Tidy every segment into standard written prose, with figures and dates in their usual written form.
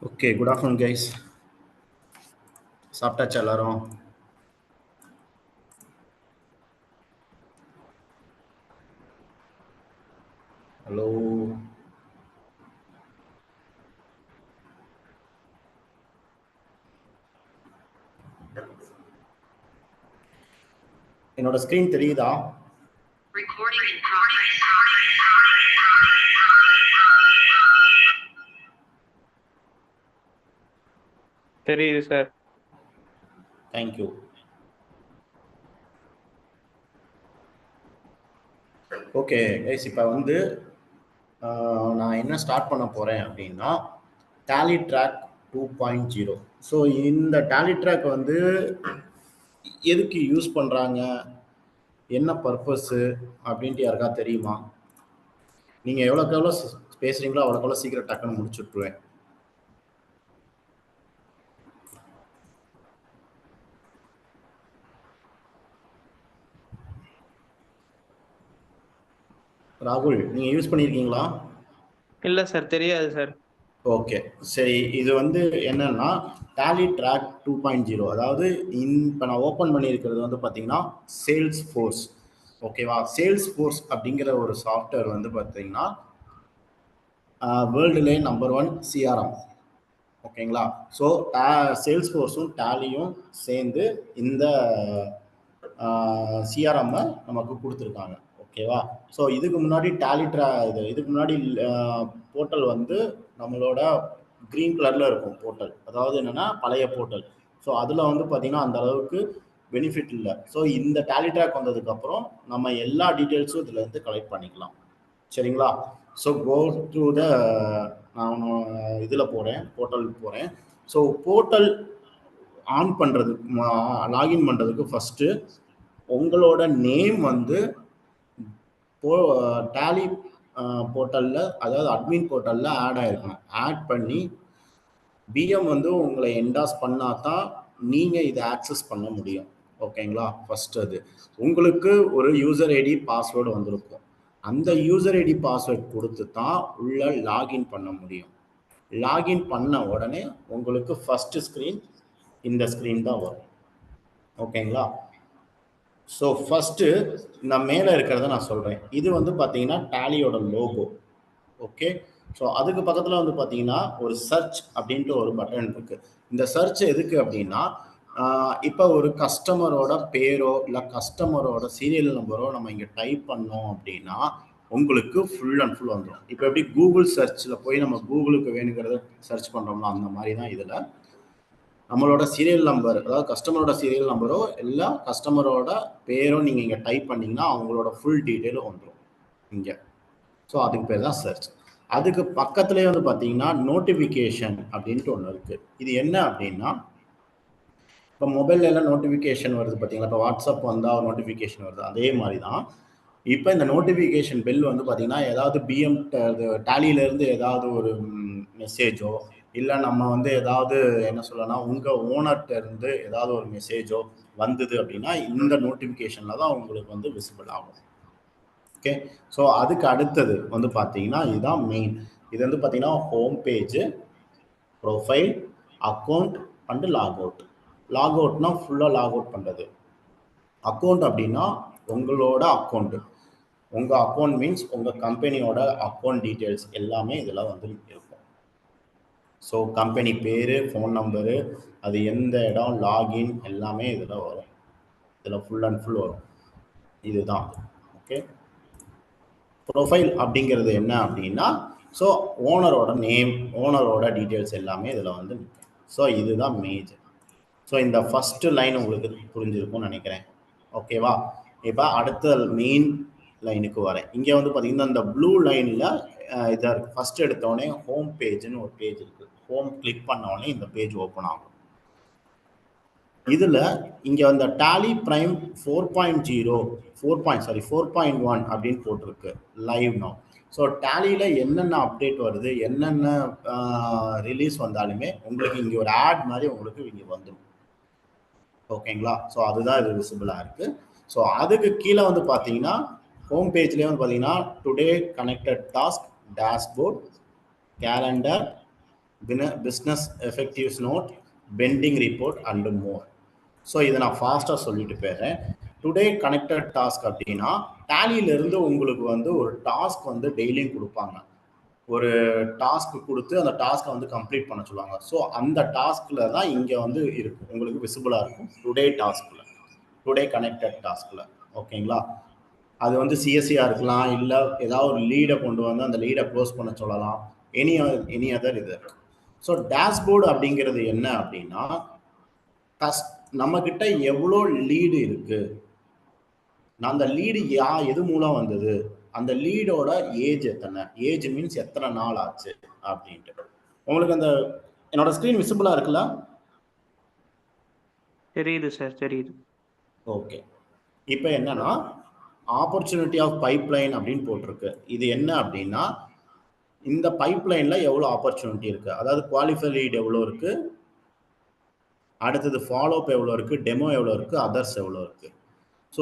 Okay, good afternoon, guys. சாப்பிட்டாச்சா எல்லாரும்? Hello, என்னோட ஸ்கிரீன் தெரியுதா? Recording in progress. தெரியுது சார். தேங்க்யூ. ஓகே கைஸ், இப்போ வந்து நான் என்ன ஸ்டார்ட் பண்ண போகிறேன் அப்படின்னா டேலி ட்ராக் 2.0. ஸோ இந்த டேலி ட்ராக் வந்து எதுக்கு யூஸ் பண்ணுறாங்க, என்ன பர்பஸ்ஸு அப்படின்ட்டு யாருக்கா தெரியுமா? நீங்கள் எவ்வளோக்கு எவ்வளோ பேசுகிறீங்களோ அவ்வளோக்கு எவ்வளோ சீக்கிரம் டக்குன்னு முடிச்சுட்ருவேன். ராகுல், நீங்கள் யூஸ் பண்ணியிருக்கீங்களா? இல்லை சார், தெரியாது சார். ஓகே, சரி. இது வந்து என்னன்னா டேலி ட்ராக் 2.0. அதாவது இப்போ நான் ஓப்பன் பண்ணியிருக்கிறது வந்து பார்த்தீங்கன்னா சேல்ஸ் ஃபோர்ஸ். ஓகேவா? சேல்ஸ் ஃபோர்ஸ் அப்படிங்கிற ஒரு சாஃப்ட்வேர் வந்து பார்த்தீங்கன்னா வேர்ல்டுலே நம்பர் 1 சிஆர்எம். ஓகேங்களா? ஸோ சேல்ஸ் ஃபோர்ஸும் டேலியும் சேர்ந்து இந்த சிஆர்எம்மை நமக்கு கொடுத்துருக்காங்க. ஓகேவா? ஸோ இதுக்கு முன்னாடி இதுக்கு முன்னாடி போர்ட்டல் வந்து நம்மளோட க்ரீன் கலரில் இருக்கும் போர்ட்டல். அதாவது என்னென்னா பழைய போர்ட்டல். ஸோ அதில் வந்து பார்த்திங்கன்னா அந்த அளவுக்கு பெனிஃபிட் இல்லை. ஸோ இந்த டேலி ட்ராக் வந்ததுக்கப்புறம் நம்ம எல்லா டீட்டெயில்ஸும் இதில் இருந்து கலெக்ட் பண்ணிக்கலாம். சரிங்களா? ஸோ கோ டு த நான் இதில் போகிறேன், போர்ட்டலுக்கு போகிறேன். ஸோ போர்ட்டல் ஆன் பண்ணுறதுக்கு லாகின் பண்ணுறதுக்கு ஃபஸ்ட்டு உங்களோட நேம் வந்து டேலி போர்ட்டலில், அதாவது அட்மின் போர்ட்டலில் ஆட் ஆகிருக்கணும். ஆட் பண்ணி பிஎம் வந்து உங்களை என்டாஸ் பண்ணால் தான் நீங்கள் இதை ஆக்சஸ் பண்ண முடியும். ஓகேங்களா? ஃபஸ்ட்டு அது உங்களுக்கு ஒரு யூசர் ஐடி பாஸ்வேர்டு வந்திருக்கும். அந்த யூசர் ஐடி பாஸ்வேர்டு கொடுத்து தான் உள்ள லாகின் பண்ண முடியும். லாகின் பண்ண உடனே உங்களுக்கு ஃபஸ்ட்டு ஸ்க்ரீன் இந்த ஸ்க்ரீன் தான் வரும். ஓகேங்களா? ஸோ ஃபஸ்ட்டு நான் மேலே இருக்கிறத நான் சொல்கிறேன். இது வந்து பார்த்தீங்கன்னா டேலியோட லோகோ. ஓகே, ஸோ அதுக்கு பக்கத்தில் வந்து பார்த்தீங்கன்னா ஒரு சர்ச் அப்படின்ட்டு ஒரு பட்டன் இருக்குது. இந்த சர்ச் எதுக்கு அப்படின்னா இப்போ ஒரு கஸ்டமரோட பேரோ இல்லை கஸ்டமரோட சீரியல் நம்பரோ நம்ம இங்கே டைப் பண்ணோம் அப்படின்னா உங்களுக்கு ஃபுல் அண்ட் ஃபுல் வந்துடும். இப்போ எப்படி கூகுள் சர்ச்சில் போய் நம்ம கூகுளுக்கு வேணுங்கிறத சர்ச் பண்ணுறோம்னா அந்த மாதிரி தான் இதில் நம்மளோட சீரியல் நம்பர், அதாவது கஸ்டமரோட சீரியல் நம்பரோ இல்லை கஸ்டமரோட பேரோ நீங்கள் இங்கே டைப் பண்ணிங்கன்னா அவங்களோட ஃபுல் டீட்டெயிலும் வந்துடும் இங்கே. ஸோ அதுக்கு பேர் தான் சர்ச். அதுக்கு பக்கத்துலேயே வந்து பார்த்தீங்கன்னா நோட்டிஃபிகேஷன் அப்படின்ட்டு ஒன்று இருக்குது. இது என்ன அப்படின்னா இப்போ மொபைலில் எல்லாம் நோட்டிஃபிகேஷன் வருது பார்த்தீங்களா? இப்போ வாட்ஸ்அப் வந்தால் நோட்டிஃபிகேஷன் வருது, அதே மாதிரி தான் இப்போ இந்த நோட்டிஃபிகேஷன் பெல் வந்து பார்த்தீங்கன்னா ஏதாவது பிஎம் டேலியிலேருந்து ஏதாவது ஒரு மெசேஜோ இல்லை நம்ம வந்து ஏதாவது என்ன சொல்லலாம் உங்கள் ஓனர்கிட்ட இருந்து ஏதாவது ஒரு மெசேஜோ வந்தது அப்படின்னா இந்த நோட்டிஃபிகேஷனில் தான் உங்களுக்கு வந்து விசிபிள் ஆகும். ஓகே, ஸோ அதுக்கு அடுத்தது வந்து பார்த்தீங்கன்னா இதுதான் மெயின். இது வந்து பார்த்தீங்கன்னா home page, profile, account and log out. Log அவுட்னா ஃபுல்லாக லாக் அவுட் பண்ணுறது. அக்கௌண்ட் அப்படின்னா உங்களோட அக்கௌண்ட்டு, உங்கள் அக்கௌண்ட் மீன்ஸ் உங்கள் கம்பெனியோட அக்கௌண்ட் டீட்டெயில்ஸ் எல்லாமே இதில் வந்து இருக்கும். ஸோ கம்பெனி பேர், ஃபோன் நம்பரு, அது எந்த இடம், லாகின் எல்லாமே இதில் வரும். இதில் ஃபுல் அண்ட் ஃபுல் வரும். இதுதான். ஓகே, ப்ரொஃபைல் அப்படிங்கிறது என்ன அப்படின்னா ஸோ ஓனரோட நேம், ஓனரோட டீட்டெயில்ஸ் எல்லாமே இதில் வந்து நிற்கும். ஸோ இதுதான் மேஜர். ஸோ இந்த ஃபஸ்ட்டு லைன் உங்களுக்கு புரிஞ்சிருக்கும்னு நினைக்கிறேன். ஓகேவா? இப்போ அடுத்த மெயின் லைனுக்கு வரேன். இங்கே வந்து பார்த்தீங்கன்னா இந்த ப்ளூ லைனில் இதாக இருக்குது. ஃபஸ்ட்டு எடுத்தோடனே ஹோம் பேஜ்னு ஒரு பேஜ் இருக்குது. ஹோம் கிளிக் பண்ணோடனே இந்த பேஜ் ஓப்பன் ஆகும். இதில் இங்கே அந்த டேலி பிரைம் 4.1 அப்படின்னு போட்டிருக்கு லைவ் நவ். ஸோ டேலியில் என்னென்ன அப்டேட் வருது, என்னென்ன ரிலீஸ் வந்தாலுமே உங்களுக்கு இங்கே ஒரு ஆட் மாதிரி உங்களுக்கு இங்கே வந்துடும். ஓகேங்களா? ஸோ அதுதான் இது விசிபிளாக இருக்குது. ஸோ அதுக்கு கீழே வந்து பார்த்தீங்கன்னா ஹோம் பேஜ்லேயே வந்து பார்த்தீங்கன்னா today connected task, dashboard, calendar, business effectives note, pending report and more. So இதை நான் ஃபாஸ்ட்டாக சொல்லிட்டு போயிடுறேன். டுடே கனெக்டட் டாஸ்க் அப்படின்னா டேலியிலிருந்து உங்களுக்கு வந்து ஒரு டாஸ்க் வந்து டெய்லியும் கொடுப்பாங்க. ஒரு டாஸ்க் கொடுத்து அந்த டாஸ்க்கை வந்து கம்ப்ளீட் பண்ண சொல்லுவாங்க. ஸோ அந்த டாஸ்கில் தான் இங்கே வந்து இருக்கும், உங்களுக்கு விசிபிளாக இருக்கும் டுடே டாஸ்கில், டுடே கனெக்டட் டாஸ்கில். ஓகேங்களா? அது வந்து சிஎஸ்சியாக இருக்கலாம், இல்லை ஏதாவது ஒரு லீடை கொண்டு வந்து அந்த லீடை க்ளோஸ் பண்ண சொல்லலாம், எனி அதர் இது. ஸோ டேஷ்போர்டு அப்படிங்கிறது என்ன அப்படின்னா நம்மக்கிட்ட எவ்வளோ லீடு இருக்குது, அந்த லீடு எது மூலம் வந்தது, அந்த லீடோட ஏஜ் எத்தனை, ஏஜ் மீன்ஸ் எத்தனை நாள் ஆச்சு அப்படின்ட்டு. உங்களுக்கு அந்த என்னோட ஸ்க்ரீன் விசிபிளா இருக்குல்ல? தெரியுது சார், தெரியுது. ஓகே. இப்போ என்னன்னா ஆப்பர்ச்சுனிட்டி ஆஃப் பைப்லைன் அப்படின்னு போட்டிருக்கு. இது என்ன அப்படின்னா இந்த பைப்லைன்ல எவ்வளோ ஆப்பர்ச்சுனிட்டி இருக்கு, அதாவது குவாலிஃபை லீட் எவ்வளோ இருக்கு, அடுத்தது ஃபாலோ அப் எவ்வளோ இருக்கு, டெமோ எவ்வளோ இருக்கு, அதர்ஸ் எவ்வளோ இருக்கு. ஸோ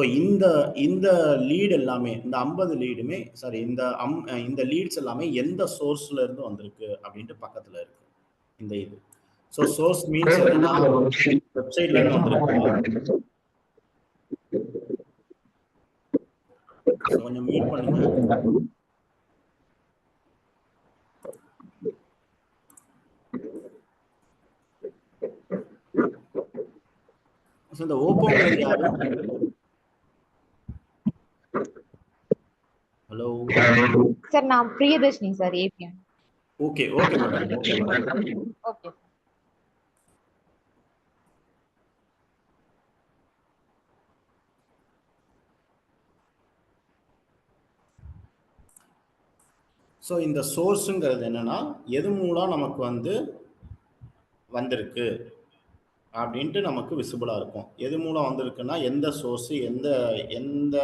இந்த லீட் எல்லாமே, இந்த 50 லீடுமே சாரி இந்த லீட்ஸ் எல்லாமே எந்த சோர்ஸ்ல இருந்து வந்திருக்கு அப்படின்ட்டு பக்கத்துல இருக்கு இந்த இது. ஸோ சோர்ஸ் மீன்ஸ் வெப்சைட்ல இருந்து வந்திருக்கு. கொஞ்சம் மியூட் பண்ணுங்க. இந்த ஓப்போங்கிறது யாரு? ஹலோ சார், நான் Priyadharshini sir, APM. Okay okay madam, okay madam. Okay. So இந்த சோர்ஸுங்கிறது என்னன்னா எது மூலம் நமக்கு வந்து வந்திருக்கு அப்படின்ட்டு நமக்கு விசிபிளாக இருக்கும். எது மூலம் வந்திருக்குன்னா எந்த சோர்ஸு, எந்த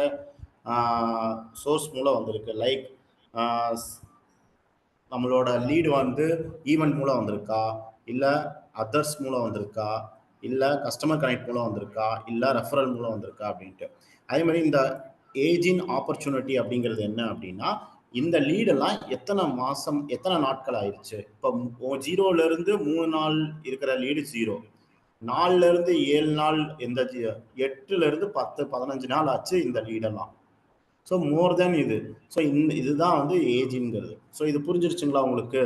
சோர்ஸ் மூலம் வந்திருக்கு. லைக் நம்மளோட லீடு வந்து ஈவெண்ட் மூலம் வந்திருக்கா, இல்லை அதர்ஸ் மூலம் வந்திருக்கா, இல்லை கஸ்டமர் கனெக்ட் மூலம் வந்திருக்கா, இல்லை ரெஃபரல் மூலம் வந்திருக்கா அப்படின்ட்டு. அதே மாதிரி இந்த ஏஜின் ஆப்பர்ச்சுனிட்டி அப்படிங்கிறது என்ன அப்படின்னா இந்த லீடெல்லாம் எத்தனை மாதம் எத்தனை நாட்கள் ஆயிடுச்சு. இப்போ 0லேருந்து 3 நாள் இருக்கிற லீடு 0, 4லேருந்து 7 நாள், எந்த 8லேருந்து 10-15 நாள் ஆச்சு இந்த லீடெல்லாம். ஸோ மோர் தென் இது. ஸோ இதுதான் வந்து ஏஜிங்கிறது. ஸோ இது புரிஞ்சிருச்சுங்களா உங்களுக்கு?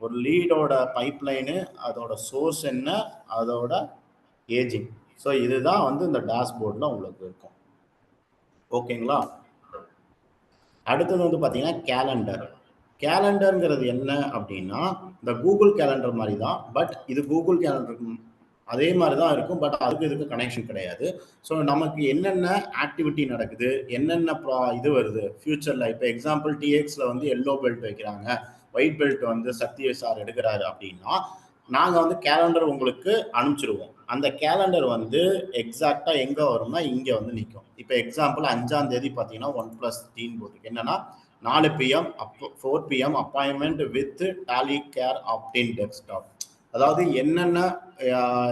ஒரு லீடோட பைப்லைனு, அதோட சோர்ஸ் என்ன, அதோட ஏஜிங். ஸோ இதுதான் வந்து இந்த டேஷ்போர்டில் உங்களுக்கு இருக்கும். ஓகேங்களா? அடுத்தது வந்து பார்த்தீங்கன்னா கேலண்டர். கேலண்டருங்கிறது என்ன அப்படின்னா இந்த கூகுள் கேலண்டர் மாதிரி தான், பட் இது கூகுள் கேலண்டர் அதே மாதிரி தான் இருக்கும், பட் அதுக்கு இதுக்கு கனெக்ஷன் கிடையாது. ஸோ நமக்கு என்னென்ன ஆக்டிவிட்டி நடக்குது, என்னென்ன இது வருது ஃபியூச்சரில். இப்போ எக்ஸாம்பிள் டிஎக்ஸில் வந்து எல்லோ பெல்ட் வைக்கிறாங்க, ஒயிட் பெல்ட் வந்து சத்ய சார் எடுக்கிறாரு அப்படின்னா நாங்கள் வந்து கேலண்டர் உங்களுக்கு அனுப்பிச்சிடுவோம். அந்த கேலண்டர் வந்து எக்ஸாக்டாக எங்கே வரும்னா இங்கே வந்து நிற்கும். இப்போ எக்ஸாம்பிள் 5ஆம் தேதி பார்த்தீங்கன்னா 1+T போட்டுருக்கு. என்னன்னா 4 PM 4 PM appointment with Tally care ஆப்டின் டெஸ்க்டாப். அதாவது என்னென்ன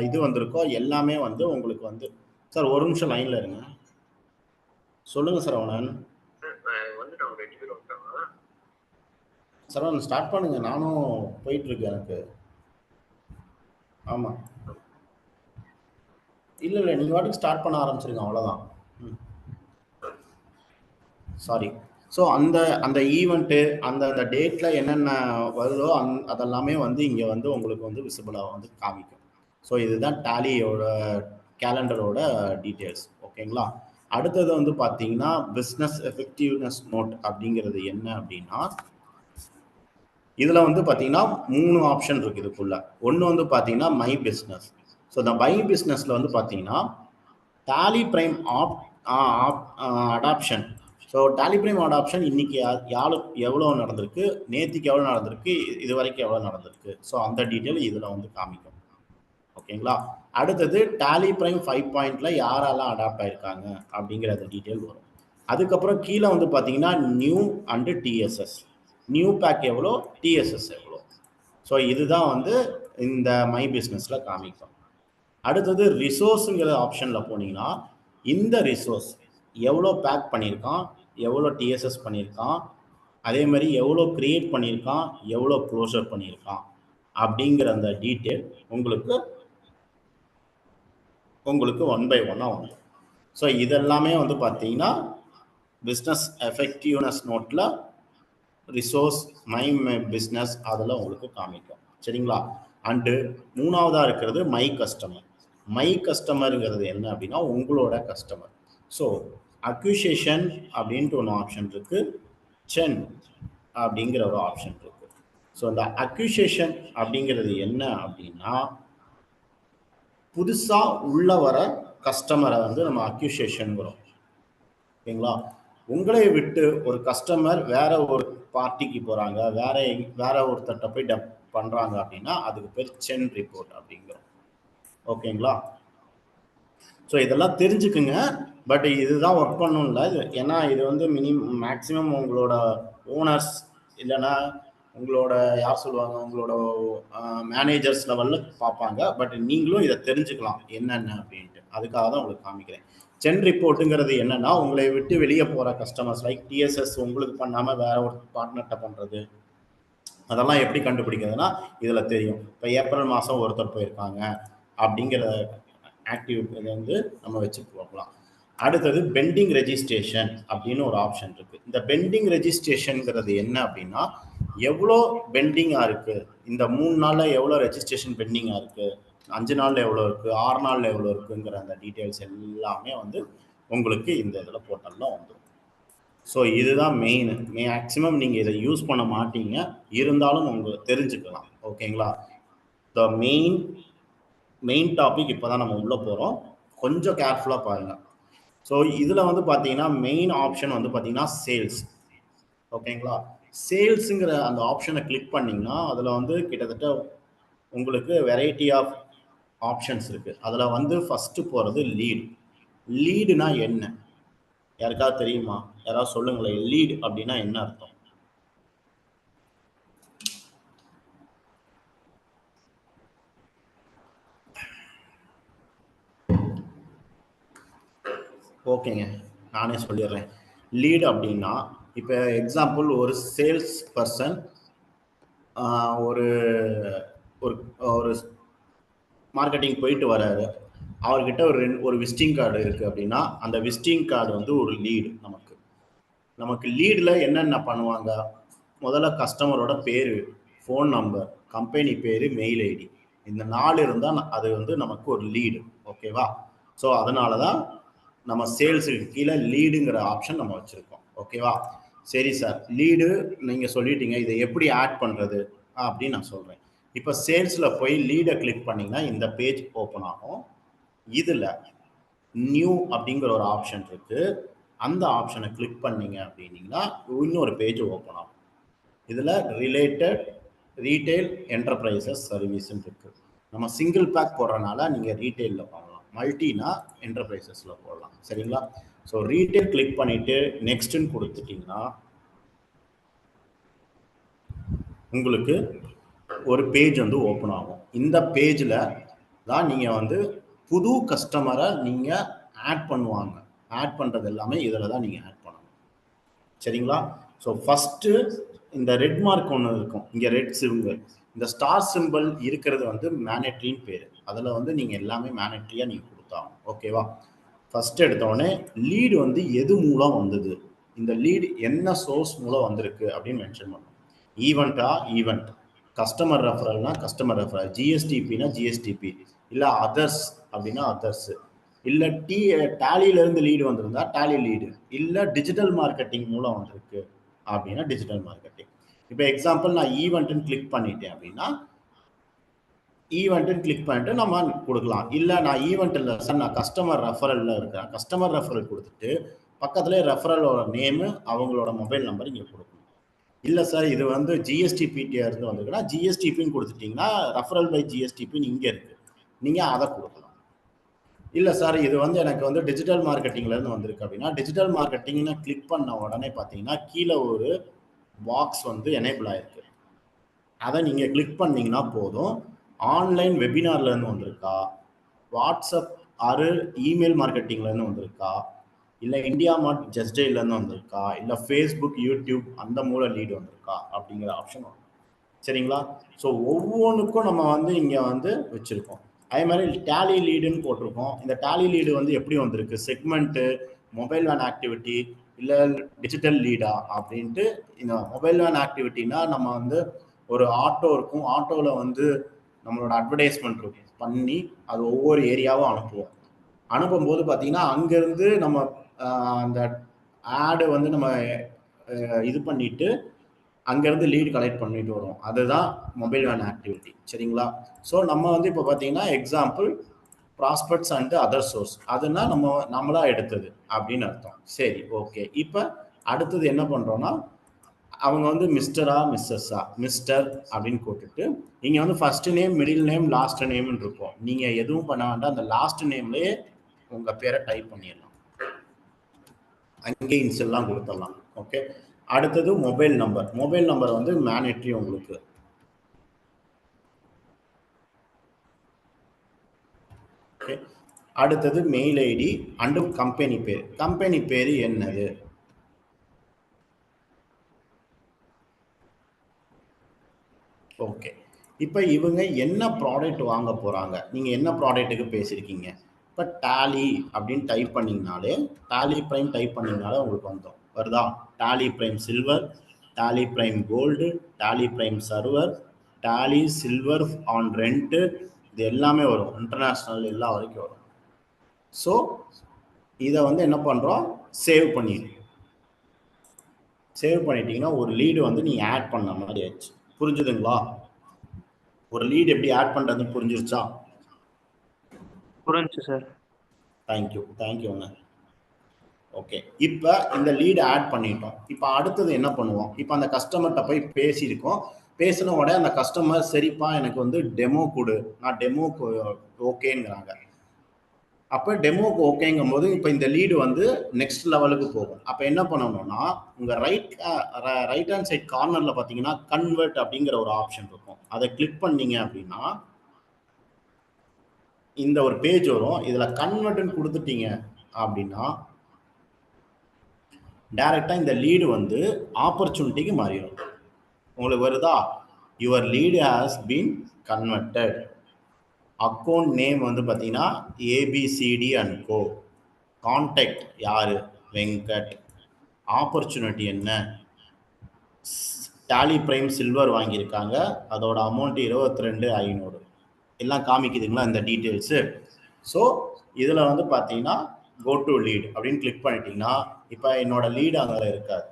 இது வந்திருக்கோ எல்லாமே வந்து உங்களுக்கு வந்து. சார் ஒரு நிமிஷம் லைன்ல இருங்க. சொல்லுங்க சரவணன். சரவணன் ஸ்டார்ட் பண்ணுங்க, நானும் போயிட்டு இருக்கேன். எனக்கு ஆமா இல்லை நீங்கள் வாட்டுக்கு ஸ்டார்ட் பண்ண ஆரம்பிச்சிருங்க, அவ்வளோதான். சாரி. ஸோ அந்த ஈவெண்ட்டு அந்த டேட்டில் என்னென்ன வருதோ அதெல்லாமே வந்து இங்கே வந்து உங்களுக்கு வந்து விசிபிளாக வந்து காமிக்கும். ஸோ இதுதான் டேலியோட கேலண்டரோட டீட்டெயில்ஸ். ஓகேங்களா? அடுத்தது வந்து பார்த்தீங்கன்னா பிஸ்னஸ் எஃபெக்டிவ்னஸ் நோட் அப்படிங்கிறது என்ன அப்படின்னா இதில் வந்து பார்த்தீங்கன்னா 3 ஆப்ஷன் இருக்குது இதுக்குள்ள. ஒன்று வந்து பார்த்தீங்கன்னா மை பிஸ்னஸ். ஸோ இந்த மை பிஸ்னஸில் வந்து பார்த்தீங்கன்னா Tally Prime adoption. So Tally Prime adoption இன்னைக்கு எவ்வளோ நடந்திருக்கு, நேற்றுக்கு எவ்வளோ நடந்திருக்கு, இது வரைக்கும் எவ்வளோ நடந்திருக்கு. ஸோ அந்த டீட்டெயில் இதில் வந்து காமிக்கும். ஓகேங்களா? அடுத்தது டாலி பிரைம் 5.0 யாரெல்லாம் அடாப்ட் ஆயிருக்காங்க அப்படிங்கிற டீட்டெயில் வரும். அதுக்கப்புறம் கீழே வந்து பார்த்தீங்கன்னா new and TSS. New pack எவ்வளோ, டிஎஸ்எஸ் எவ்வளோ. ஸோ இதுதான் வந்து இந்த மை பிஸ்னஸில் காமிக்கும். அடுத்தது ரிசோர்ஸுங்கிற ஆப்ஷனில் போனீங்கன்னா இந்த ரிசோர்ஸ் எவ்வளோ பேக் பண்ணியிருக்கான், எவ்வளோ டிஎஸ்எஸ் பண்ணியிருக்கான், அதே மாதிரி எவ்வளோ க்ரியேட் பண்ணியிருக்கான், எவ்வளோ க்ளோஷர் பண்ணியிருக்கான் அப்படிங்கிற அந்த டீட்டெயில் உங்களுக்கு ஒன் பை ஒன்னாக வந்துடும். ஸோ இதெல்லாமே வந்து பார்த்தீங்கன்னா பிஸ்னஸ் எஃபெக்டிவ்னஸ் நோட்டில் ரிசோர்ஸ் மை பிஸ்னஸ் அதில் உங்களுக்கு காமிக்கும். சரிங்களா? அண்டு மூணாவதாக இருக்கிறது மை கஸ்டமர். மை கஸ்டமருங்கிறது என்ன அப்படின்னா உங்களோட கஸ்டமர். ஸோ அக்யூசியேஷன் அப்படின்ட்டு ஒன்று ஆப்ஷன் இருக்குது, சென் அப்படிங்கிற ஒரு ஆப்ஷன் இருக்குது. ஸோ இந்த அக்யூசியேஷன் அப்படிங்கிறது என்ன அப்படின்னா புதுசாக உள்ள வர கஸ்டமரை வந்து நம்ம அக்யூசியேஷன்கிறோம். ஓகேங்களா? உங்களை விட்டு ஒரு கஸ்டமர் வேற ஒரு பார்ட்டிக்கு போகிறாங்க, வேற ஒருத்தட்ட போய் பண்ணுறாங்க அப்படின்னா அதுக்கு பேர் சென் ரிப்போர்ட் அப்படிங்கிறோம். ஓகேங்களா? ஸோ இதெல்லாம் தெரிஞ்சுக்குங்க. பட் இதுதான் ஒர்க் பண்ணணும்ல, ஏன்னா இது வந்து மேக்ஸிமம் உங்களோட ஓனர்ஸ் இல்லைன்னா உங்களோட யார் சொல்லுவாங்க உங்களோட மேனேஜர்ஸ் லெவலில் பார்ப்பாங்க. பட் நீங்களும் இதை தெரிஞ்சுக்கலாம் என்னென்ன அப்படின்ட்டு. அதுக்காக தான் உங்களுக்கு காமிக்கிறேன். சென் ரிப்போர்ட்டுங்கிறது என்னன்னா உங்களை விட்டு வெளியே போகிற கஸ்டமர்ஸ் லைக் டிஎஸ்எஸ் உங்களுக்கு பண்ணாமல் வேற ஒரு பார்ட்னர்கிட்ட பண்ணுறது, அதெல்லாம் எப்படி கண்டுபிடிக்கிறதுனா இதில் தெரியும். இப்போ ஏப்ரல் மாதம் ஒருத்தர் போயிருக்காங்க அப்படிங்கிற ஆக்டிவ் இதை வந்து நம்ம வச்சு பார்க்கலாம். அடுத்தது பெண்டிங் ரெஜிஸ்ட்ரேஷன் அப்படின்னு ஒரு ஆப்ஷன் இருக்குது. இந்த பெண்டிங் ரெஜிஸ்ட்ரேஷனுங்கிறது என்ன அப்படின்னா எவ்வளோ பெண்டிங்காக இருக்குது, இந்த 3 நாளில் எவ்வளோ ரெஜிஸ்ட்ரேஷன் பெண்டிங்காக இருக்குது, 5 நாளில் எவ்வளோ இருக்குது, 6 நாளில் எவ்வளோ இருக்குங்கிற அந்த டீட்டெயில்ஸ் எல்லாமே வந்து உங்களுக்கு இந்த இதில் போர்ட்டலில் வந்துடும். ஸோ இதுதான் மெயின். மேக்ஸிமம் நீங்கள் இதை யூஸ் பண்ண மாட்டீங்க, இருந்தாலும் உங்களுக்கு தெரிஞ்சுக்கலாம். ஓகேங்களா? த மெயின் டாபிக் இப்போ தான் நம்ம உள்ளே போகிறோம், கொஞ்சம் கேர்ஃபுல்லாக பாருங்கள். ஸோ இதில் வந்து பார்த்தீங்கன்னா மெயின் ஆப்ஷன் வந்து பார்த்தீங்கன்னா சேல்ஸ். ஓகேங்களா? சேல்ஸுங்கிற அந்த ஆப்ஷனை கிளிக் பண்ணிங்கன்னா அதில் வந்து கிட்டத்தட்ட உங்களுக்கு வெரைட்டி ஆஃப் ஆப்ஷன்ஸ் இருக்குது. அதில் வந்து ஃபஸ்ட்டு போகிறது லீடு. லீடுனா என்ன யாருக்காவது தெரியுமா? யாராவது சொல்லுங்களேன், லீடு அப்படின்னா என்ன அர்த்தம்? ஓகேங்க, நானே சொல்லிடுறேன். லீடு அப்படின்னா இப்போ எக்ஸாம்பிள் ஒரு சேல்ஸ் பர்சன் ஒரு ஒரு மார்க்கெட்டிங் போயிட்டு வராரு, அவர்கிட்ட ஒரு விசிட்டிங் கார்டு இருக்குது அப்படின்னா அந்த விசிட்டிங் கார்டு வந்து ஒரு லீடு. நமக்கு லீடில் என்னென்ன பண்ணுவாங்க, முதல்ல கஸ்டமரோட பேர், ஃபோன் நம்பர், கம்பெனி பேர், மெயில் ஐடி, இந்த 4 இருந்தால் அது வந்து நமக்கு ஒரு லீடு. ஓகேவா? ஸோ அதனால தான் நம்ம சேல்ஸுக்கு கீழே லீடுங்கிற ஆப்ஷன் நம்ம வச்சுருக்கோம். ஓகேவா? சரி சார், லீடு நீங்கள் சொல்லிட்டீங்க, இதை எப்படி ஆட் பண்ணுறது அப்படின்னு நான் சொல்கிறேன். இப்போ சேல்ஸில் போய் லீடை கிளிக் பண்ணிங்கன்னா இந்த பேஜ் ஓப்பன் ஆகும். இதில் நியூ அப்படிங்கிற ஒரு ஆப்ஷன் இருக்குது. அந்த ஆப்ஷனை கிளிக் பண்ணிங்க அப்படின்னீங்கன்னா இன்னொரு பேஜ் ஓப்பன் ஆகும். இதில் ரிலேட்டட் ரீட்டைல் என்டர்பிரைசஸ் சர்வீஸ்ன்னு இருக்குது. நம்ம சிங்கிள் பேக் போடுறதுனால நீங்கள் ரீட்டைலில் பண்ணலாம், மல்டினா என்டர்பிரைசஸில் போடலாம். சரிங்களா? ஸோ ரீட்டைல் கிளிக் பண்ணிவிட்டு நெக்ஸ்ட்டுன்னு கொடுத்துட்டிங்கன்னா உங்களுக்கு ஒரு பேஜ் வந்து ஓப்பன் ஆகும். இந்த பேஜில் தான் நீங்கள் வந்து புது கஸ்டமரை நீங்கள் ஆட் பண்ணுறது எல்லாமே இதில் தான் நீங்கள் ஆட் பண்ணணும். சரிங்களா? ஸோ ஃபஸ்ட்டு இந்த ரெட் மார்க் ஒன்று இருக்கும், இங்கே ரெட் சிம்பிள், இந்த ஸ்டார் சிம்பிள் இருக்கிறது வந்து மேனட்ரின்னு பேர். அதில் வந்து நீங்கள் எல்லாமே மேனட்ரியாக நீங்கள் கொடுத்தாங்க. ஓகேவா? ஃபஸ்ட்டு எடுத்தோடனே லீடு வந்து எது மூலம் வந்தது, இந்த லீடு என்ன சோர்ஸ் மூலம் வந்திருக்கு அப்படின்னு மென்ஷன் பண்ணணும். ஈவெண்ட், கஸ்டமர் ரெஃபரல்னா கஸ்டமர் ரெஃபரல், ஜிஎஸ்டிபினா ஜிஎஸ்டிபி, இல்லை அதர்ஸ் அப்படின்னா அதர்ஸு, இல்லை டேலியிலேருந்து லீடு வந்திருந்தா டேலி லீடு, இல்லை டிஜிட்டல் மார்க்கெட்டிங் மூலம் வந்திருக்கு அப்படின்னா டிஜிட்டல் மார்க்கெட்டிங். இப்போ எக்ஸாம்பிள் நான் ஈவெண்ட்டுன்னு கிளிக் பண்ணிட்டேன் அப்படின்னா ஈவெண்ட்டுன்னு கிளிக் பண்ணிட்டு நம்ம கொடுக்கலாம். இல்லை நான் ஈவெண்ட் இல்லை சார், நான் கஸ்டமர் ரெஃபரலில் இருக்கிறேன், கஸ்டமர் ரெஃபரல் கொடுத்துட்டு பக்கத்துலேயே ரெஃபரலோட நேமு, அவங்களோட மொபைல் நம்பர் இங்கே கொடுக்கணும். இல்லை சார் இது வந்து ஜிஎஸ்டிபிடியாக இருந்து வந்திருக்குன்னா ஜிஎஸ்டிபின்னு கொடுத்துட்டிங்கன்னா ரெஃபரல் பை ஜிஎஸ்டிபின்னு இங்கே இருக்குது, நீங்கள் அதை கொடுக்கலாம். இல்லை சார் இது வந்து எனக்கு வந்து டிஜிட்டல் மார்க்கெட்டிங்லேருந்து வந்திருக்கு அப்படின்னா டிஜிட்டல் மார்க்கெட்டிங்னு கிளிக் பண்ண உடனே பார்த்தீங்கன்னா கீழே ஒரு பாக்ஸ் வந்து எனேபிள் ஆகிருக்கு. அதை நீங்கள் கிளிக் பண்ணிங்கன்னா போதும், ஆன்லைன் வெபினார்லேருந்து வந்திருக்கா, வாட்ஸ்அப் ஆறு இமெயில் மார்க்கெட்டிங்லேருந்து வந்திருக்கா, இல்லை இந்தியா மார்ட் ஜஸ்டேலேருந்து வந்திருக்கா, இல்லை ஃபேஸ்புக் யூடியூப் அந்த மூலம் லீடு வந்திருக்கா அப்படிங்கிற ஆப்ஷன் வரும். சரிங்களா? ஸோ ஒவ்வொன்றுக்கும் நம்ம வந்து இங்கே வந்து வச்சுருக்கோம். அதே மாதிரி டேலி லீடுன்னு போட்டிருக்கோம். இந்த டேலி லீடு வந்து எப்படி வந்திருக்கு, செக்மெண்ட்டு, மொபைல் வேன் ஆக்டிவிட்டி, இல்லை டிஜிட்டல் லீடா அப்படின்ட்டு. இந்த மொபைல் வேன் ஆக்டிவிட்டினா நம்ம வந்து ஒரு ஆட்டோ இருக்கும், ஆட்டோவில் வந்து நம்மளோட அட்வர்டைஸ்மெண்ட் இருக்கும் பண்ணி அது ஒவ்வொரு ஏரியாவும் அனுப்புவோம். அனுப்பும்போது பார்த்தீங்கன்னா அங்கேருந்து நம்ம அந்த ஆடு வந்து நம்ம இது பண்ணிட்டு அங்கேருந்து லீடு கலெக்ட் பண்ணிட்டு வரோம். அதுதான் மொபைல் வேன் ஆக்டிவிட்டி. சரிங்களா? ஸோ நம்ம வந்து இப்போ பார்த்தீங்கன்னா example prospects and other source, அதுனா நம்மளா எடுத்தது அப்படின்னு அர்த்தம். சரி, ஓகே. இப்போ அடுத்தது என்ன பண்ணுறோன்னா, அவங்க வந்து மிஸ்டரா மிஸ்ஸஸ்ஸா, மிஸ்டர் அப்படின்னு போட்டுட்டு நீங்கள் வந்து first name, middle name, last நேம்னு இருக்கும். நீங்கள் எதுவும் பண்ண வேண்டாம், அந்த லாஸ்ட் நேம்லேயே உங்கள் பேரை டைப் பண்ணிடலாம். அங்கே இன்செல்லாம் கொடுத்துடலாம். ஓகே. அடுத்தது மொபைல் நம்பர். மொபைல் நம்பர் வந்து மேண்டேட்டரி உங்களுக்கு. ஓகே. அடுத்தது மெயில் ஐடி அண்டு கம்பெனி பேர். கம்பெனி பேர் என்னது? ஓகே. இப்போ இவங்க என்ன ப்ராடக்ட் வாங்க போகிறாங்க, நீங்கள் என்ன ப்ராடக்ட்டுக்கு பேசியிருக்கீங்க. இப்போ டேலி அப்படின்னு டைப் பண்ணிங்கனாலே, டேலி ப்ரைம் டைப் பண்ணிங்கனாலே உங்களுக்கு வந்துடும். வருதா? Tally Prime silver, Tally Prime gold, Tally Prime server, Tally silver on rent, இது எல்லாமே வரும். இன்டர்நேஷ்னல் எல்லா வரைக்கும் வரும். ஸோ இதை வந்து என்ன பண்ணுறோம், சேவ் பண்ணிடுங்க. சேவ் பண்ணிட்டீங்கன்னா ஒரு லீடு வந்து நீங்கள் ஆட் பண்ண மாதிரி ஆயிடுச்சு. புரிஞ்சுதுங்களா? ஒரு லீடு எப்படி ஆட் பண்ணுறதுன்னு புரிஞ்சிருச்சா? புரிஞ்சு சார். தேங்க்யூங்க. ஓகே. இப்போ இந்த லீடு ஆட் பண்ணிட்டோம். இப்போ அடுத்தது என்ன பண்ணுவோம், இப்போ அந்த கஸ்டமர்கிட்ட போய் பேசியிருக்கோம். பேசின உடனே அந்த கஸ்டமர் சரிப்பா எனக்கு வந்து டெமோ கொடு, நான் டெமோக்கு ஓகேங்கிறாங்க. அப்போ டெமோக்கு ஓகேங்கும் போது இப்போ இந்த லீடு வந்து நெக்ஸ்ட் லெவலுக்கு போகும். அப்போ என்ன பண்ணணும்னா, உங்கள் ரைட் ஹேண்ட் சைட் கார்னரில் பார்த்தீங்கன்னா கன்வெர்ட் அப்படிங்கிற ஒரு ஆப்ஷன் இருக்கும். அதை கிளிக் பண்ணீங்க அப்படின்னா இந்த ஒரு பேஜ் வரும். இதில் கன்வெர்ட்னு கொடுத்துட்டீங்க அப்படின்னா டைரெக்டாக இந்த லீடு வந்து ஆப்பர்ச்சுனிட்டிக்கு மாறிடும். உங்களுக்கு வருதா? Your lead has been converted. Account name வந்து பார்த்தீங்கன்னா ஏபிசிடி அண்ட் கோ. கான்டாக்ட் யார்? வெங்கட். ஆப்பர்ச்சுனிட்டி என்ன? டேலி ப்ரைம் சில்வர் வாங்கியிருக்காங்க, அதோட அமௌண்ட் 22,500 எல்லாம் காமிக்குதுங்களா இந்த டீட்டெயில்ஸு? ஸோ இதில் வந்து பார்த்தீங்கன்னா கோ டு லீட் அப்படின்னு கிளிக் பண்ணிட்டீங்கன்னா இப்போ என்னோட லீடு அங்கே இருக்காது.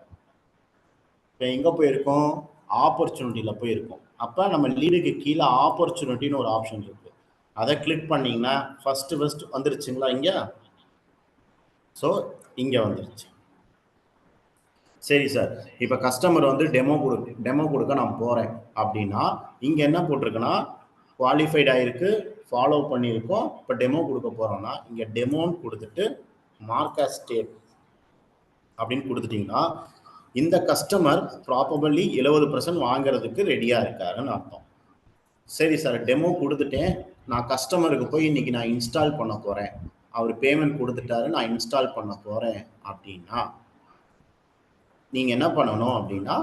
இப்போ எங்கே போயிருக்கோம், ஆப்பர்ச்சுனிட்டியில் போயிருக்கோம். அப்போ நம்ம லீடுக்கு கீழே ஆப்பர்ச்சுனிட்டின்னு ஒரு ஆப்ஷன் இருக்குது. அதை கிளிக் பண்ணிங்கன்னா ஃபஸ்ட்டு வந்துருச்சுங்களா இங்கே? ஸோ இங்கே வந்துருச்சு. சரி சார், இப்போ கஸ்டமர் வந்து டெமோ கொடுக்க நான் போகிறேன் அப்படின்னா இங்கே என்ன போட்டிருக்குன்னா குவாலிஃபைட் ஆகிருக்கு, ஃபாலோ பண்ணியிருக்கோம். இப்போ டெமோ கொடுக்க போகிறோன்னா இங்கே டெமோன்னு கொடுத்துட்டு மார்க் அஸ் ஸ்டேட் அப்படின்னு கொடுத்துட்டிங்கன்னா இந்த கஸ்டமர் ப்ராபபிளி 70% வாங்குறதுக்கு ரெடியாக இருக்காருன்னு அர்த்தம். சரி சார், டெமோ கொடுத்துட்டேன், நான் கஸ்டமருக்கு போய் இன்றைக்கி நான் இன்ஸ்டால் பண்ண போகிறேன், அவர் பேமெண்ட் கொடுத்துட்டாரு, நான் இன்ஸ்டால் பண்ண போகிறேன் அப்படின்னா நீங்கள் என்ன பண்ணணும் அப்படின்னா,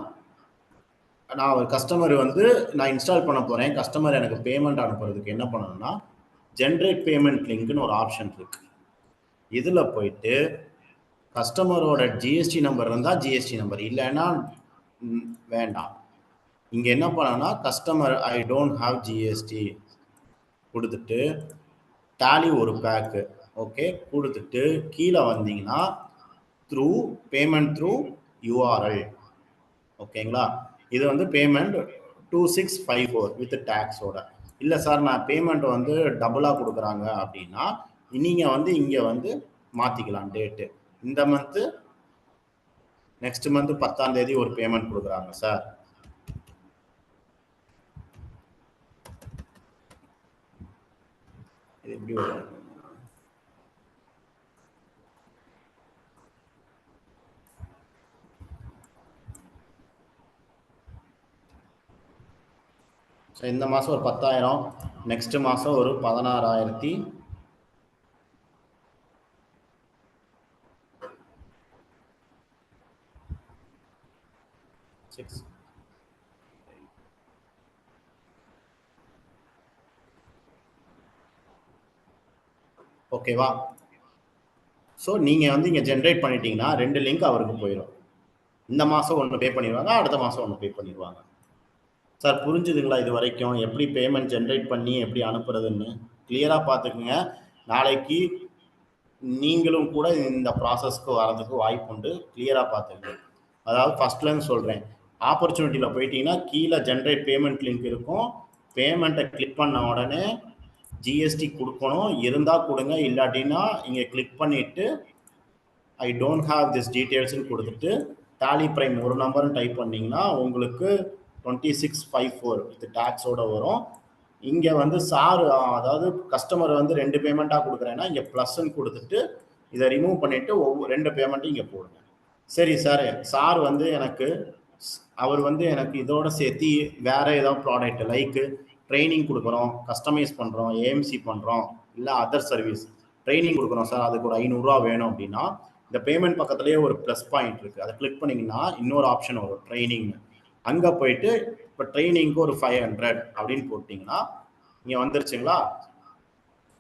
நான் ஒரு கஸ்டமர் வந்து நான் இன்ஸ்டால் பண்ண போகிறேன், கஸ்டமர் எனக்கு பேமெண்ட் அனுப்புறதுக்கு என்ன பண்ணணும்னா ஜென்ரேட் பேமெண்ட் லிங்க்னு ஒரு ஆப்ஷன் இருக்குது. இதில் போயிட்டு கஸ்டமரோட ஜிஎஸ்டி நம்பர் இருந்தால் ஜிஎஸ்டி நம்பர், இல்லைன்னா வேண்டாம். இங்கே என்ன பண்ணணும்னா customer I don't have GST கொடுத்துட்டு டேலி ஒரு பேக்கு ஓகே கொடுத்துட்டு கீழே வந்தீங்கன்னா த்ரூ பேமெண்ட் த்ரூ யூஆர்எல். ஓகேங்களா? இது வந்து பேமெண்ட் 2654 வித் டேக்ஸோட. இல்லை சார் நான் பேமெண்ட் வந்து டபுளாக கொடுக்குறாங்க அப்படின்னா நீங்கள் வந்து இங்கே வந்து மாற்றிக்கலாம் டேட்டு. இந்த மந்த்து நெக்ஸ்ட் மந்த் 10ஆம் தேதி ஒரு பேமெண்ட் கொடுக்குறாங்க சார், இது எப்படி வரும்? ஸோ இந்த மாதம் ஒரு 10,000, நெக்ஸ்ட் மாதம் ஒரு 16,000 6 ஓகேவா? ஸோ நீங்கள் வந்து இங்கே ஜென்ரேட் பண்ணிட்டீங்கன்னா 2 லிங்க் அவருக்கு போயிடும். இந்த மாதம் ஒன்று பே பண்ணிடுவாங்க, அடுத்த மாதம் ஒன்று பே பண்ணிடுவாங்க. சார் புரிஞ்சுதுங்களா? இது வரைக்கும் எப்படி பேமெண்ட் ஜென்ரேட் பண்ணி எப்படி அனுப்புறதுன்னு கிளியராக பார்த்துக்குங்க. நாளைக்கு நீங்களும் கூட இந்த ப்ராசஸ்க்கு வரதுக்கு வாய்ப்பு உண்டு. கிளியராக பார்த்துக்குங்க. அதாவது ஃபர்ஸ்ட்லேருந்து சொல்கிறேன், ஆப்பர்ச்சுனிட்டியில் போயிட்டீங்கன்னா கீழே ஜென்ரேட் பேமெண்ட் லிங்க் இருக்கும். பேமெண்ட்டை கிளிக் பண்ண உடனே ஜிஎஸ்டி கொடுக்கணும். இருந்தால் கொடுங்க, இல்லாட்டினா இங்கே கிளிக் பண்ணிவிட்டு ஐ டோன்ட் ஹாவ் திஸ் டீட்டெயில்ஸ்னு கொடுத்துட்டு டாலி பிரைம் ஒரு நம்பர்னு டைப் பண்ணிங்கன்னா உங்களுக்கு 2654 வித் டேக்ஸோட வரும். இங்கே வந்து சார் அதாவது கஸ்டமர் வந்து 2 பேமெண்ட்டாக கொடுக்குறேன்னா இங்கே ப்ளஸ்ன்னு கொடுத்துட்டு இதை ரிமூவ் பண்ணிவிட்டு 2 பேமெண்ட்டும் இங்கே போடுங்க. சரி சார், சார் வந்து அவர் வந்து எனக்கு இதோட சேர்த்து வேறு ஏதாவது ப்ராடக்ட் லைக்கு ட்ரைனிங் கொடுக்குறோம், கஸ்டமைஸ் பண்ணுறோம், ஏஎம்சி பண்ணுறோம், இல்லை அதர் சர்வீஸ் ட்ரைனிங் கொடுக்குறோம் சார், அதுக்கு ஒரு 500 ரூபா வேணும் அப்படின்னா இந்த பேமெண்ட் பக்கத்துலேயே ஒரு ப்ளஸ் பாயிண்ட் இருக்குது, அதை கிளிக் பண்ணிங்கன்னா இன்னொரு ஆப்ஷன் வரும் ட்ரைனிங்னு. அங்கே போயிட்டு இப்போ ட்ரைனிங்க்கு ஒரு 500 அப்படின்னு போட்டிங்கன்னா இங்கே வந்துருச்சுங்களா?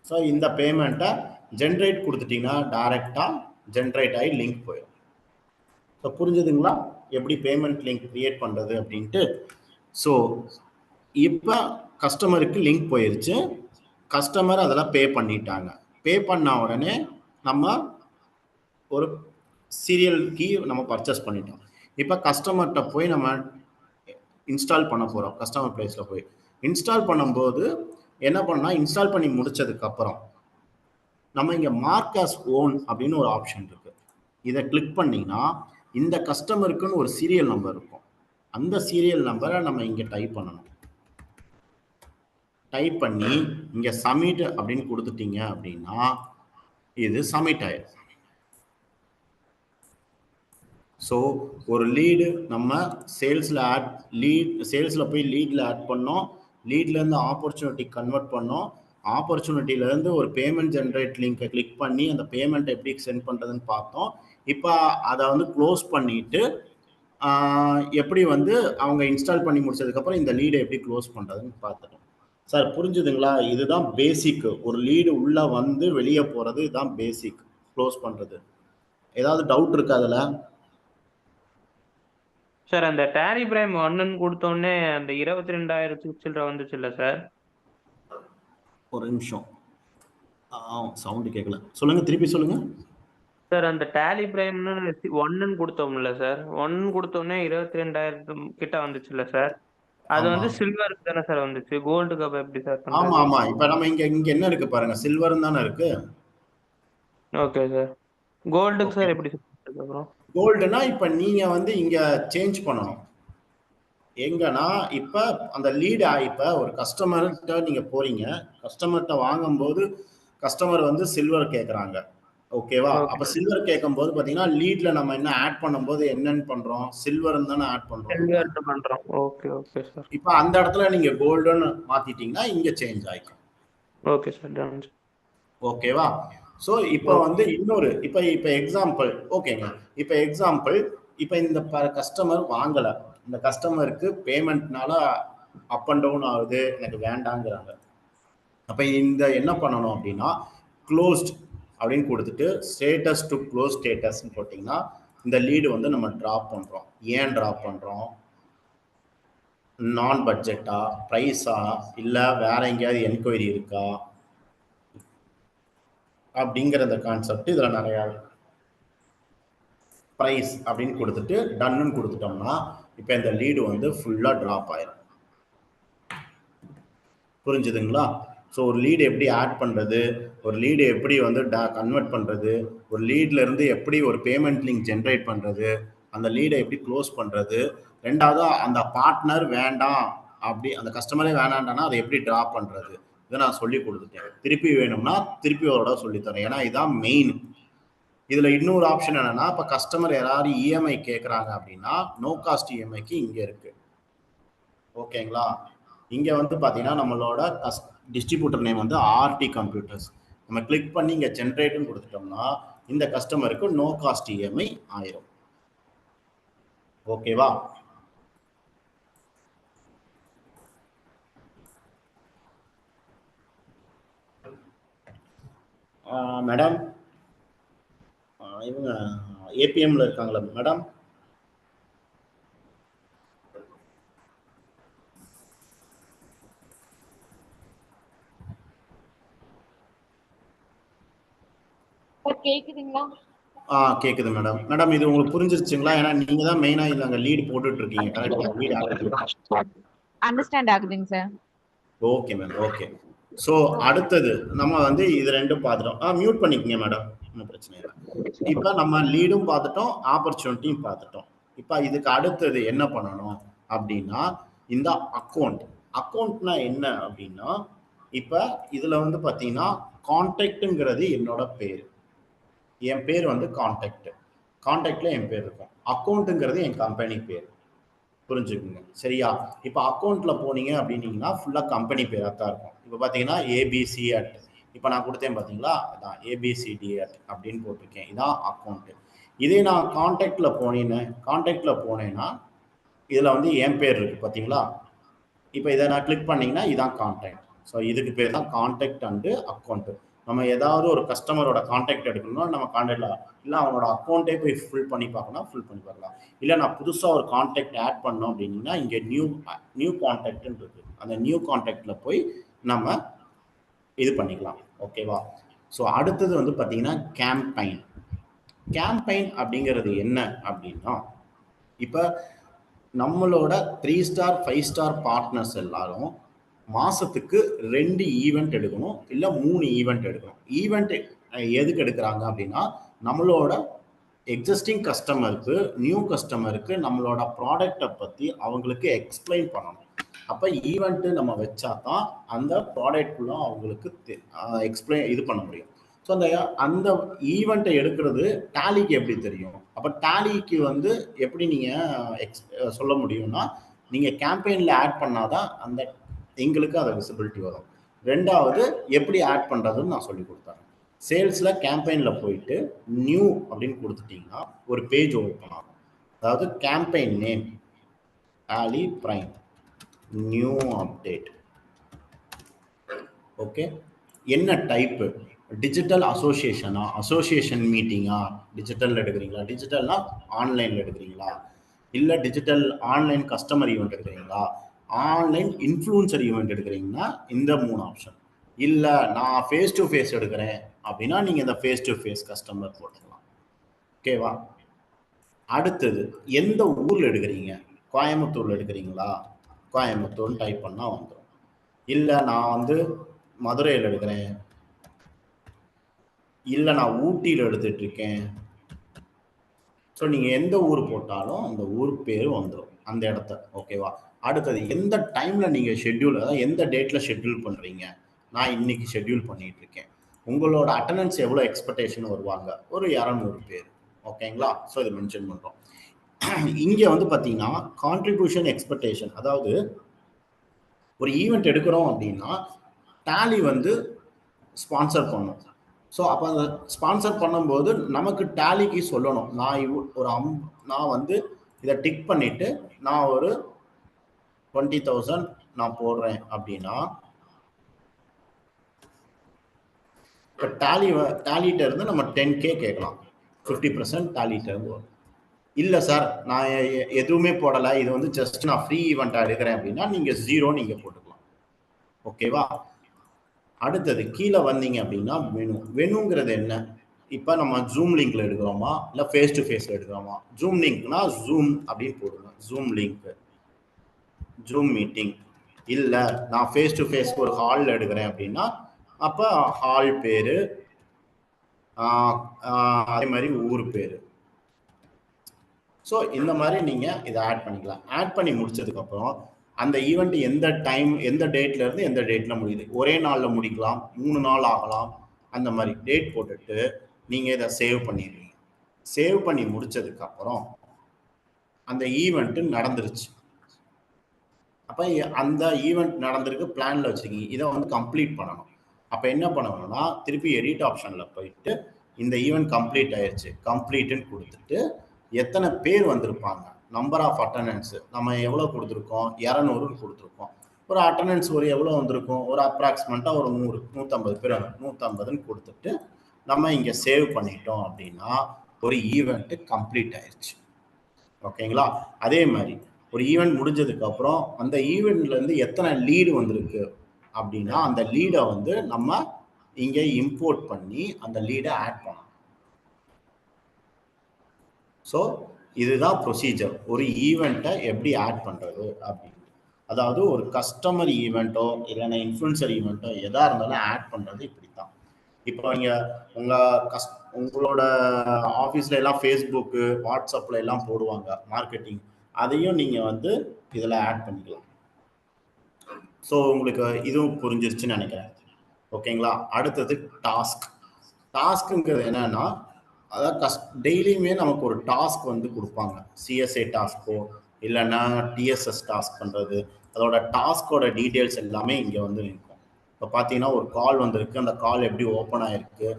ஸோ இந்த பேமெண்ட்டை ஜென்ரேட் கொடுத்துட்டிங்கன்னா டைரெக்டாக ஜென்ரேட் ஆகி லிங்க் போயிடும். ஸோ புரிஞ்சுதுங்களா எப்படி பேமெண்ட் லிங்க் க்ரியேட் பண்ணுறது அப்படின்ட்டு? ஸோ இப்போ கஸ்டமருக்கு லிங்க் போயிடுச்சு, கஸ்டமர் அதெல்லாம் பே பண்ணிட்டாங்க. பே பண்ண உடனே நம்ம ஒரு சீரியல் கீ நம்ம பர்ச்சேஸ் பண்ணிட்டோம். இப்போ கஸ்டமர்கிட்ட போய் நம்ம இன்ஸ்டால் பண்ண போகிறோம். கஸ்டமர் பிளேஸில் போய் இன்ஸ்டால் பண்ணும்போது என்ன பண்ணால் இன்ஸ்டால் பண்ணி முடிச்சதுக்கப்புறம் நம்ம இங்கே மார்க் ஆஸ் ஓன் அப்படின்னு ஒரு ஆப்ஷன் இருக்குது. இதை கிளிக் பண்ணிங்கன்னா இந்த கஸ்டமருக்குன்னு ஒரு சீரியல் நம்பர் இருக்கும். அந்த சீரியல் நம்பரை நம்ம இங்கே டைப் பண்ணணும். டைப் பண்ணி இங்கே சப்மிட் அப்படின்னு கொடுத்துட்டீங்க அப்படின்னா இது சப்மிட் ஆயிடும். ஸோ ஒரு லீடு நம்ம சேல்ஸில் போய் லீடில் ஆட் பண்ணோம், லீட்லேருந்து ஆப்பர்ச்சுனிட்டி கன்வெர்ட் பண்ணோம், ஆப்பர்ச்சுனிட்டியிலேருந்து ஒரு பேமெண்ட் ஜென்ரேட் லிங்கை கிளிக் பண்ணி அந்த பேமெண்ட்டை எப்படி சென்ட் பண்ணுறதுன்னு பார்த்தோம். இப்போ அதை வந்து க்ளோஸ் பண்ணிவிட்டு எப்படி வந்து அவங்க இன்ஸ்டால் பண்ணி முடிச்சதுக்கப்புறம் இந்த லீடை எப்படி க்ளோஸ் பண்ணுறதுன்னு பார்த்துட்டோம். சார் புரிஞ்சுதுங்களா? இதுதான் பேசிக். ஒரு லீடு உள்ளே வந்து வெளியே போகிறது இதுதான் பேசிக் க்ளோஸ் பண்ணுறது. ஏதாவது டவுட் இருக்கா அதில்? சார் அந்த டாலி பிரைம் 1ன்னு கொடுத்தோடனே அந்த 22,000 சில்லற வந்துச்சு இல்லை சார்? ஒரு நிமிஷம், சவுண்டு கேட்கல, சொல்லுங்கள், திருப்பி சொல்லுங்கள் சார். அந்த டாலி பிரைம்னு 1ன்னு கொடுத்தோம்ல சார், 1 கொடுத்தோடனே 22,000 கிட்ட வந்துச்சுல்ல சார்? அது வந்து ஆமாம் சில்வருக்கு தானே சார் வந்துச்சு, கோல்டுக்கு அப்போ எப்படி சார் ஆமாம் பண்ணுறது? ஆமாம். இப்போ நம்ம இங்கே என்ன இருக்குது பாருங்கள், சில்வரும் தானே இருக்குது. Okay sir. கோல்டுக்கு ஓகே, சார் எப்படி சார் அப்புறம்? கோல்டுனா இப்போ நீங்கள் வந்து இங்கே சேஞ்ச் பண்ணணும். எங்கன்னா இப்போ அந்த லீடு இப்போ ஒரு கஸ்டமர்கிட்ட நீங்கள் போகிறீங்க, கஸ்டமர்கிட்ட வாங்கும்போது கஸ்டமர் வந்து சில்வர் கேட்குறாங்க, ஓகேவா? ஓகே. அப்போ சில்வர் கேட்கும்போது பார்த்தீங்கன்னா லீடில் நம்ம என்ன ஆட் பண்ணும்போது என்னன்னு பண்ணுறோம், சில்வர்னு தானே ஆட் பண்ணுறோம். சில்வர்னு பண்ணுறோம். Okay okay sir. இப்போ அந்த இடத்துல நீங்கள் கோல்டுன்னு மாற்றிட்டீங்கன்னா இங்கே சேஞ்ச் ஆகிக்கும். Okay sir, done. ஓகேவா? ஸோ இப்போ வந்து இன்னொரு இப்போ எக்ஸாம்பிள், ஓகேங்க, இப்போ எக்ஸாம்பிள், இப்போ இந்த கஸ்டமர் வாங்கலை, இந்த கஸ்டமருக்கு பேமெண்ட்னால அப் அண்ட் டவுன் ஆகுது, எனக்கு வேண்டாங்கிறாங்க. அப்போ இந்த என்ன பண்ணணும் அப்படின்னா க்ளோஸ்ட் அப்படின்னு கொடுத்துட்டு ஸ்டேட்டஸ் டு க்ளோஸ் ஸ்டேட்டஸ்ன்னு போட்டிங்கன்னா இந்த லீடு வந்து நம்ம ட்ராப் பண்ணுறோம். ஏன் ட்ராப் பண்ணுறோம்? நான் பட்ஜெட்டா, ப்ரைஸா, இல்லை வேற எங்கேயாவது என்கொயரி இருக்கா அப்படிங்கிற அந்த கான்செப்ட் இதில் நிறையா. ப்ரைஸ் அப்படின்னு கொடுத்துட்டு டன்னு கொடுத்துட்டோம்னா இப்போ இந்த லீடு வந்து ஃபுல்லாக ட்ராப் ஆயிடும். புரிஞ்சுதுங்களா? ஸோ ஒரு லீடு எப்படி ஆட் பண்ணுறது, ஒரு லீடு எப்படி வந்து கன்வெர்ட் பண்ணுறது, ஒரு லீட்லேருந்து எப்படி ஒரு பேமெண்ட் லிங்க் ஜென்ரேட் பண்ணுறது, அந்த லீடை எப்படி க்ளோஸ் பண்ணுறது, ரெண்டாவது அந்த பார்ட்னர் வேண்டாம் அப்படி அந்த கஸ்டமரே வேணாண்டானா அதை எப்படி ட்ராப் பண்ணுறது, இதை நான் சொல்லி கொடுத்துட்டேன். திருப்பி வேணும்னா திருப்பி ஒரு சொல்லித்தரேன், ஏன்னா இதுதான் மெயின். இதில் இன்னொரு ஆப்ஷன் என்னென்னா, இப்போ கஸ்டமர் யாராவது இஎம்ஐ கேட்குறாங்க அப்படின்னா நோ காஸ்ட் இஎம்ஐக்கு இங்கே இருக்குது, ஓகேங்களா? இங்கே வந்து பார்த்தீங்கன்னா நம்மளோட டிஸ்ட்ரிபியூட்டர் நேம் வந்து ஆர்டி கம்ப்யூட்டர்ஸ். நம்ம கிளிக் பண்ணி இங்கே ஜென்ரேட்னு கொடுத்துட்டோம்னா இந்த கஸ்டமருக்கு நோ காஸ்ட் இஎம்ஐ ஆயிரும். ஓகேவா? மேடம் இவங்க ஏபிஎம்ல இருக்காங்களா மேடம்? சார் கேக்குதுங்களா? கேக்குது மேடம். மேடம் இது உங்களுக்கு புரிஞ்சிருச்சுங்களா? ஏன்னா நீங்க தான் மெயினா இதுல அங்க லீட் போட்டுட்டு இருக்கீங்க. கரெக்ட்டா? Lead activity. அண்டர்ஸ்டாண்ட் ஆகுதுங்க sir. Okay ma'am. Okay. So அடுத்தது நம்ம வந்து இது ரெண்டும் பார்த்துட்டோம். மியூட் பண்ணிக்கங்க மேடம். ஒன்றும் பிரச்சனை இல்லை. இப்போ நம்ம லீடும் பார்த்துட்டோம், ஆப்பர்ச்சுனிட்டியும் பார்த்துட்டோம். இப்போ இதுக்கு அடுத்தது என்ன பண்ணணும் அப்படின்னா இந்த அக்கௌண்ட். அக்கௌண்ட்னா என்ன அப்படின்னா இப்போ இதுல வந்து பார்த்தீங்கன்னா கான்டாக்ட்ங்கிறது என்னோட பேர். என் பேர் வந்து கான்டாக்ட். கான்டாக்ட்ல என் பேர் இருக்கும். அக்கௌண்ட்டுங்கிறது என் கம்பெனி பேர். புரிஞ்சுக்குங்க. சரியா? இப்போ அக்கௌண்ட்ல போனீங்க அப்படின்னீங்கன்னா ஃபுல்லாக கம்பெனி பேராக தான் இருக்கும். இப்போ பார்த்தீங்கன்னா ஏபிசி அட், இப்போ நான் கொடுத்தேன் பார்த்தீங்களா, அதான் ஏபிசிடி அட் அப்படின்னு போட்டிருக்கேன். இதான் அக்கௌண்ட்டு. இதே நான் கான்டாக்ட்ல போனேன்னா இதில் வந்து என் பேர் இருக்கு பார்த்தீங்களா. இப்போ இதை நான் கிளிக் பண்ணீங்கன்னா இதான் கான்டாக்ட். ஸோ இதுக்கு பேர் தான் கான்டாக்ட் அண்டு அக்கௌண்ட்டு. நம்ம ஏதாவது ஒரு கஸ்டமரோட கான்டாக்ட் எடுக்கணும்னா நம்ம கான்டாக்ட்ல இல்லை அவனோட அக்கௌண்ட்டே போய் ஃபில் பண்ணி பார்க்கணும், ஃபில் பண்ணி பார்க்கலாம். இல்லை நான் புதுசாக ஒரு கான்டாக்ட் ஆட் பண்ணோம் அப்படின்னா இங்கே நியூ கான்டாக்ட்னு இருக்கு. அந்த நியூ கான்டாக்ட்ல போய் நம்ம இது பண்ணிக்கலாம். ஓகேவா? ஸோ அடுத்தது வந்து பார்த்தீங்கன்னா கேம்பெயின். கேம்பெயின் அப்படிங்கிறது என்ன அப்படின்னா இப்போ நம்மளோட 3 ஸ்டார் 5 ஸ்டார் பார்ட்னர்ஸ் எல்லாரும் மாசத்துக்கு 2 ஈவெண்ட் எடுக்கணும், இல்லை 3 ஈவெண்ட் எடுக்கணும். ஈவெண்ட் எதுக்கு எடுக்கிறாங்க அப்படின்னா நம்மளோட எக்ஸிஸ்டிங் கஸ்டமருக்கு, நியூ கஸ்டமருக்கு நம்மளோட ப்ராடக்டை பற்றி அவங்களுக்கு எக்ஸ்பிளைன் பண்ணணும். அப்போ ஈவெண்ட்டு நம்ம வச்சா தான் அந்த ப்ராடக்ட்குள்ள அவங்களுக்கு எக்ஸ்பிளைன் இது பண்ண முடியும். ஸோ அந்த ஈவெண்ட்டை எடுக்கிறது டேலிக்கு எப்படி தெரியும்? அப்போ டேலிக்கு வந்து எப்படி நீங்கள் சொல்ல முடியும்னா நீங்கள் கேம்பெயினில் ஆட் பண்ணாதான் அந்த எங்களுக்கு அதை விசிபிலிட்டி வரும். ரெண்டாவது எப்படி ஆட் பண்ணுறதுன்னு நான் சொல்லி கொடுத்தேன். சேல்ஸில் கேம்பெயினில் போயிட்டு நியூ அப்படின்னு கொடுத்துட்டிங்கன்னா ஒரு பேஜ் ஓப்பன் ஆகும். அதாவது campaign name Tally prime new update. Okay, என்ன டைப்பு? டிஜிட்டல் அசோசியேஷனா, அசோசியேஷன் மீட்டிங்கா, டிஜிட்டல் எடுக்கிறீங்களா, டிஜிட்டல்னா ஆன்லைனில் எடுக்கிறீங்களா, இல்லை டிஜிட்டல் ஆன்லைன் கஸ்டமர் ஈவெண்ட் எடுக்கிறீங்களா, ஆன்லைன் இன்ஃப்ளூன்சர் ஈவெண்ட் எடுக்கிறீங்கன்னா இந்த 3 ஆப்ஷன். இல்லை நான் ஃபேஸ் டு ஃபேஸ் எடுக்கிறேன் அப்படின்னா நீங்கள் இந்த ஃபேஸ் டு ஃபேஸ் கஸ்டமர் போட்டுக்கலாம். ஓகேவா? அடுத்தது எந்த ஊரில் எடுக்கிறீங்க? கோயம்புத்தூரில் எடுக்கிறீங்களா, கோயம்புத்தூர்னு டைப் பண்ணால் வந்துடும். இல்லை நான் வந்து மதுரையில் எடுக்கிறேன், இல்லை நான் ஊட்டியில் எடுத்துட்டு இருக்கேன். ஸோ நீங்கள் எந்த ஊர் போட்டாலும் அந்த ஊர் பேர் வந்துடும் அந்த இடத்த. ஓகேவா? அடுத்தது எந்த டைமில் நீங்கள் ஷெட்யூல், அதாவது எந்த டேட்டில் ஷெட்யூல் பண்ணுறீங்க. நான் இன்னைக்கு ஷெட்யூல் பண்ணிட்டு இருக்கேன். உங்களோட அட்டண்டன்ஸ் எவ்வளோ எக்ஸ்பெக்டேஷன் வருவாங்க? ஒரு 200 பேர். ஓகேங்களா? ஸோ இதை மென்ஷன் பண்ணுறோம். இங்கே வந்து பார்த்தீங்கன்னா கான்ட்ரிபியூஷன் எக்ஸ்பெக்டேஷன், அதாவது ஒரு ஈவெண்ட் எடுக்கிறோம் அப்படின்னா டேலி வந்து ஸ்பான்சர் பண்ணும். ஸோ அப்போ அந்த ஸ்பான்சர் பண்ணும்போது நமக்கு டேலிக்கு சொல்லணும், நான் வந்து இதை டிக் பண்ணிவிட்டு நான் ஒரு 20,000 நான் போடுறேன் அப்படின்னா இப்போ டேலிட்ட இருந்து நம்ம 10K கேட்கலாம். 50% டேலிட்ட இருந்து வரும். இல்லை சார் நான் எதுவுமே போடலை, இது வந்து ஜஸ்ட் நான் ஃப்ரீ ஈவெண்ட்டாக எடுக்கிறேன் அப்படின்னா நீங்கள் 0 நீங்கள் போட்டுக்கலாம். ஓகேவா? அடுத்தது கீழே வந்தீங்க அப்படின்னா வெனுங்கிறது என்ன? இப்போ நம்ம ஜூம் லிங்க்ல எடுக்கிறோமா, இல்லை ஃபேஸ் டு ஃபேஸில் எடுக்கிறோமா? ஜூம் லிங்க்னா ஜூம் அப்படின்னு போடுங்க. Zoom link, zoom meeting. இல்லை நான் ஃபேஸ் டு ஃபேஸ் ஒரு ஹாலில் எடுக்கிறேன் அப்படின்னா அப்போ ஹால் பேர், அதே மாதிரி ஊர் பேர். ஸோ இந்த மாதிரி நீங்கள் இதை ஆட் பண்ணிக்கலாம். ஆட் பண்ணி முடிச்சதுக்கப்புறம் அந்த ஈவெண்ட் எந்த டைம், எந்த டேட்ல இருந்து எந்த டேட்ல முடியுது, ஒரே நாளில் முடிக்கலாம், 3 நாள் ஆகலாம், அந்த மாதிரி டேட் போட்டுட்டு நீங்கள் இதை சேவ் பண்ணிடுவீங்க. சேவ் பண்ணி முடிச்சதுக்கப்புறம் அந்த ஈவெண்ட்டு நடந்துருச்சு. அப்போ அந்த ஈவெண்ட் நடந்திருக்கு, பிளானில் வச்சுருக்கீங்க, இதை வந்து கம்ப்ளீட் பண்ணணும். அப்போ என்ன பண்ணணும்னா திருப்பி எடிட் ஆப்ஷனில் போயிட்டு இந்த ஈவெண்ட் கம்ப்ளீட் ஆயிடுச்சு, கம்ப்ளீட்டுன்னு கொடுத்துட்டு எத்தனை பேர் வந்திருப்பாங்க, நம்பர் ஆஃப் அட்டண்டன்ஸ் நம்ம எவ்வளோ கொடுத்துருக்கோம், 200 கொடுத்துருக்கோம். ஒரு அட்டண்டன்ஸ் ஒரு எவ்வளோ வந்திருக்கும், ஒரு அப்ராக்சிமேட்டாக ஒரு 100 150 பேர் 150ன்னு கொடுத்துட்டு நம்ம இங்கே சேவ் பண்ணிட்டோம் அப்படின்னா ஒரு ஈவெண்ட்டு கம்ப்ளீட் ஆயிடுச்சு. ஓகேங்களா? அதே மாதிரி ஒரு ஈவெண்ட் முடிஞ்சதுக்கு அப்புறம் அந்த ஈவெண்ட்லேருந்து எத்தனை லீடு வந்திருக்கு அப்படின்னா அந்த லீடை வந்து நம்ம இங்கே இம்போர்ட் பண்ணி அந்த லீடை ஆட் பண்ணலாம். ஸோ இதுதான் ப்ரொசீஜர், ஒரு ஈவெண்ட்டை எப்படி ஆட் பண்ணுறது அப்படின்னு. அதாவது ஒரு கஸ்டமர் ஈவெண்ட்டோ இல்லைன்னா இன்ஃப்ளூன்சர் ஈவெண்ட்டோ எதாக இருந்தாலும் ஆட் பண்ணுறது இப்படி தான். இப்போ நீங்கள் உங்களோட ஆஃபீஸில் எல்லாம் ஃபேஸ்புக்கு வாட்ஸ்அப்பில் எல்லாம் போடுவாங்க மார்க்கெட்டிங், அதையும் நீங்கள் வந்து இதில் ஆட் பண்ணிக்கலாம். ஸோ உங்களுக்கு இதுவும் புரிஞ்சிருச்சுன்னு நினைக்கிறேன். ஓகேங்களா? அடுத்தது டாஸ்க்குங்கிறது என்னன்னா, அதாவது டெய்லியுமே நமக்கு ஒரு டாஸ்க் வந்து கொடுப்பாங்க. சிஎஸ்ஏ டாஸ்க்கோ இல்லைன்னா டிஎஸ்எஸ் டாஸ்க் பண்ணுறது, அதோட டாஸ்கோட டீட்டெயில்ஸ் எல்லாமே இங்கே வந்து இருக்கும். இப்போ பார்த்தீங்கன்னா ஒரு கால் வந்திருக்கு, அந்த கால் எப்படி ஓப்பன் ஆகிருக்கு,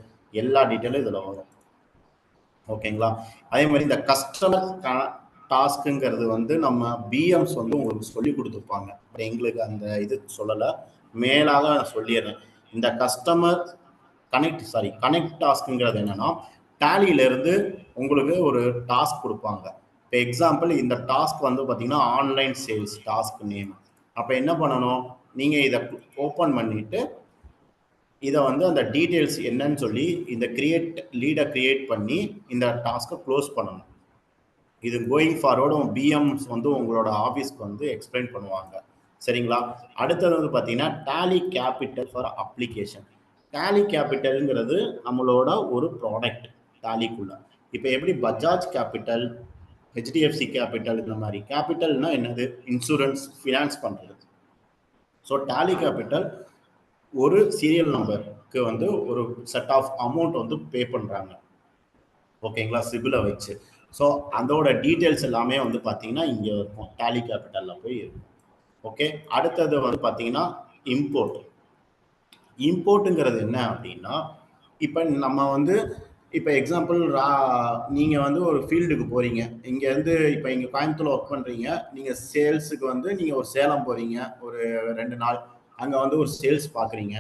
எல்லா டீட்டெயிலும் இதில் வரும். ஓகேங்களா? அதே மாதிரி இந்த கஸ்டமர் டாஸ்க்குங்கிறது வந்து நம்ம பிஎம்ஸ் வந்து உங்களுக்கு சொல்லி கொடுத்துருப்பாங்க. எங்களுக்கு அந்த இது சொல்லலை, மேலாக நான் சொல்லிடுறேன். இந்த கஸ்டமர் கனெக்ட் டாஸ்க்குங்கிறது என்னன்னா, டேலியிலேருந்து உங்களுக்கு ஒரு டாஸ்க் கொடுப்பாங்க. இப்போ எக்ஸாம்பிள் இந்த டாஸ்க் வந்து பார்த்தீங்கன்னா ஆன்லைன் சேல்ஸ் டாஸ்க் நேம். அப்போ என்ன பண்ணணும், நீங்கள் இதை ஓப்பன் பண்ணிவிட்டு இதை வந்து அந்த டீட்டெயில்ஸ் என்னன்னு சொல்லி இந்த லீடை கிரியேட் பண்ணி இந்த டாஸ்க்கை க்ளோஸ் பண்ணணும். இது கோயிங் ஃபார்வர்டு பிஎம்ஸ் வந்து உங்களோட ஆஃபீஸ்க்கு வந்து எக்ஸ்பிளைன் பண்ணுவாங்க. சரிங்களா? அடுத்தது வந்து பார்த்தீங்கன்னா Tally capital for application. Tally கேபிட்டல்ங்கிறது நம்மளோட ஒரு ப்ராடக்ட் டேலிக்குள்ள. இப்போ எப்படி பஜாஜ் கேபிட்டல், ஹெச்டிஎஃப்சி கேபிட்டல், இந்த மாதிரி கேபிட்டல்னா என்னது, இன்சூரன்ஸ், ஃபினான்ஸ் பண்ணுறது. ஸோ டேலி கேபிட்டல் ஒரு சீரியல் நம்பருக்கு வந்து ஒரு செட் ஆஃப் அமௌண்ட் வந்து பே பண்ணுறாங்க. ஓகேங்களா? சிபிலை வச்சு. ஸோ அதோட டீட்டெயில்ஸ் எல்லாமே வந்து பார்த்தீங்கன்னா இங்கே இருக்கும், டேலி கேபிட்டலில் போய் இருக்கும். ஓகே. அடுத்தது வந்து பார்த்தீங்கன்னா இம்போர்ட்டுங்கிறது என்ன அப்படின்னா, இப்போ நம்ம வந்து இப்போ எக்ஸாம்பிள் நீங்கள் வந்து ஒரு ஃபீல்டுக்கு போகிறீங்க, இங்கேருந்து இப்போ இங்கே கோயம்புத்தூர் ஒர்க் பண்ணுறீங்க, நீங்கள் சேல்ஸுக்கு வந்து நீங்கள் ஒரு சேலம் போகிறீங்க ஒரு 2 நாள், அங்கே வந்து ஒரு சேல்ஸ் பார்க்குறீங்க.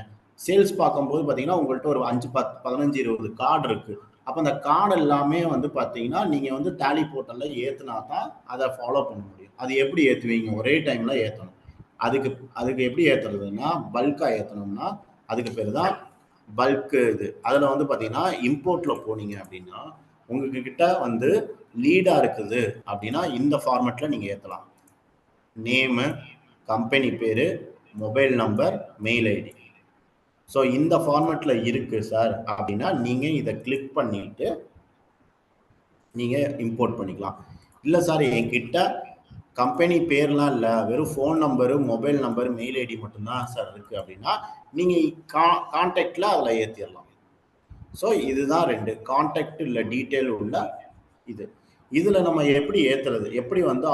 சேல்ஸ் பார்க்கும்போது பார்த்தீங்கன்னா உங்கள்கிட்ட ஒரு 5, 10, 15, 20 கார்டு இருக்குது. அப்போ அந்த கார்டு எல்லாமே வந்து பார்த்தீங்கன்னா நீங்கள் வந்து டேலி போர்ட்டலில் ஏற்றினா தான் அதை ஃபாலோ பண்ண முடியும். அது எப்படி ஏற்றுவீங்க, ஒரே டைமில் ஏற்றணும். அதுக்கு எப்படி ஏற்றுறதுன்னா, பல்காக ஏற்றணும்னா அதுக்கு பேர் தான் பல்க்கு இது. அதில் வந்து பார்த்தீங்கன்னா இம்போர்ட்டில் போனீங்க அப்படின்னா உங்ககிட்ட வந்து லீடாக இருக்குது அப்படின்னா இந்த ஃபார்மேட்டில் நீங்கள் ஏற்றலாம். நேமு, கம்பெனி பேர், mobile number, mail ID. So இந்த ஃபார்மேட்டில் இருக்குது சார் அப்படின்னா நீங்கள் இதை கிளிக் பண்ணிவிட்டு நீங்கள் இம்போர்ட் பண்ணிக்கலாம். இல்லை சார் என்கிட்ட கம்பெனி பேர்லாம் இல்லை, வெறும் phone number, mobile number, mail ID மட்டும்தான் சார் இருக்குது அப்படின்னா நீங்கள் கான்டாக்டில் அதில் ஏற்றிடலாம். ஸோ இதுதான் 2 கான்டாக்ட் இல்லை டீட்டெயில் உள்ள இது. இதில் நம்ம எப்படி ஏற்றுறது, எப்படி வந்து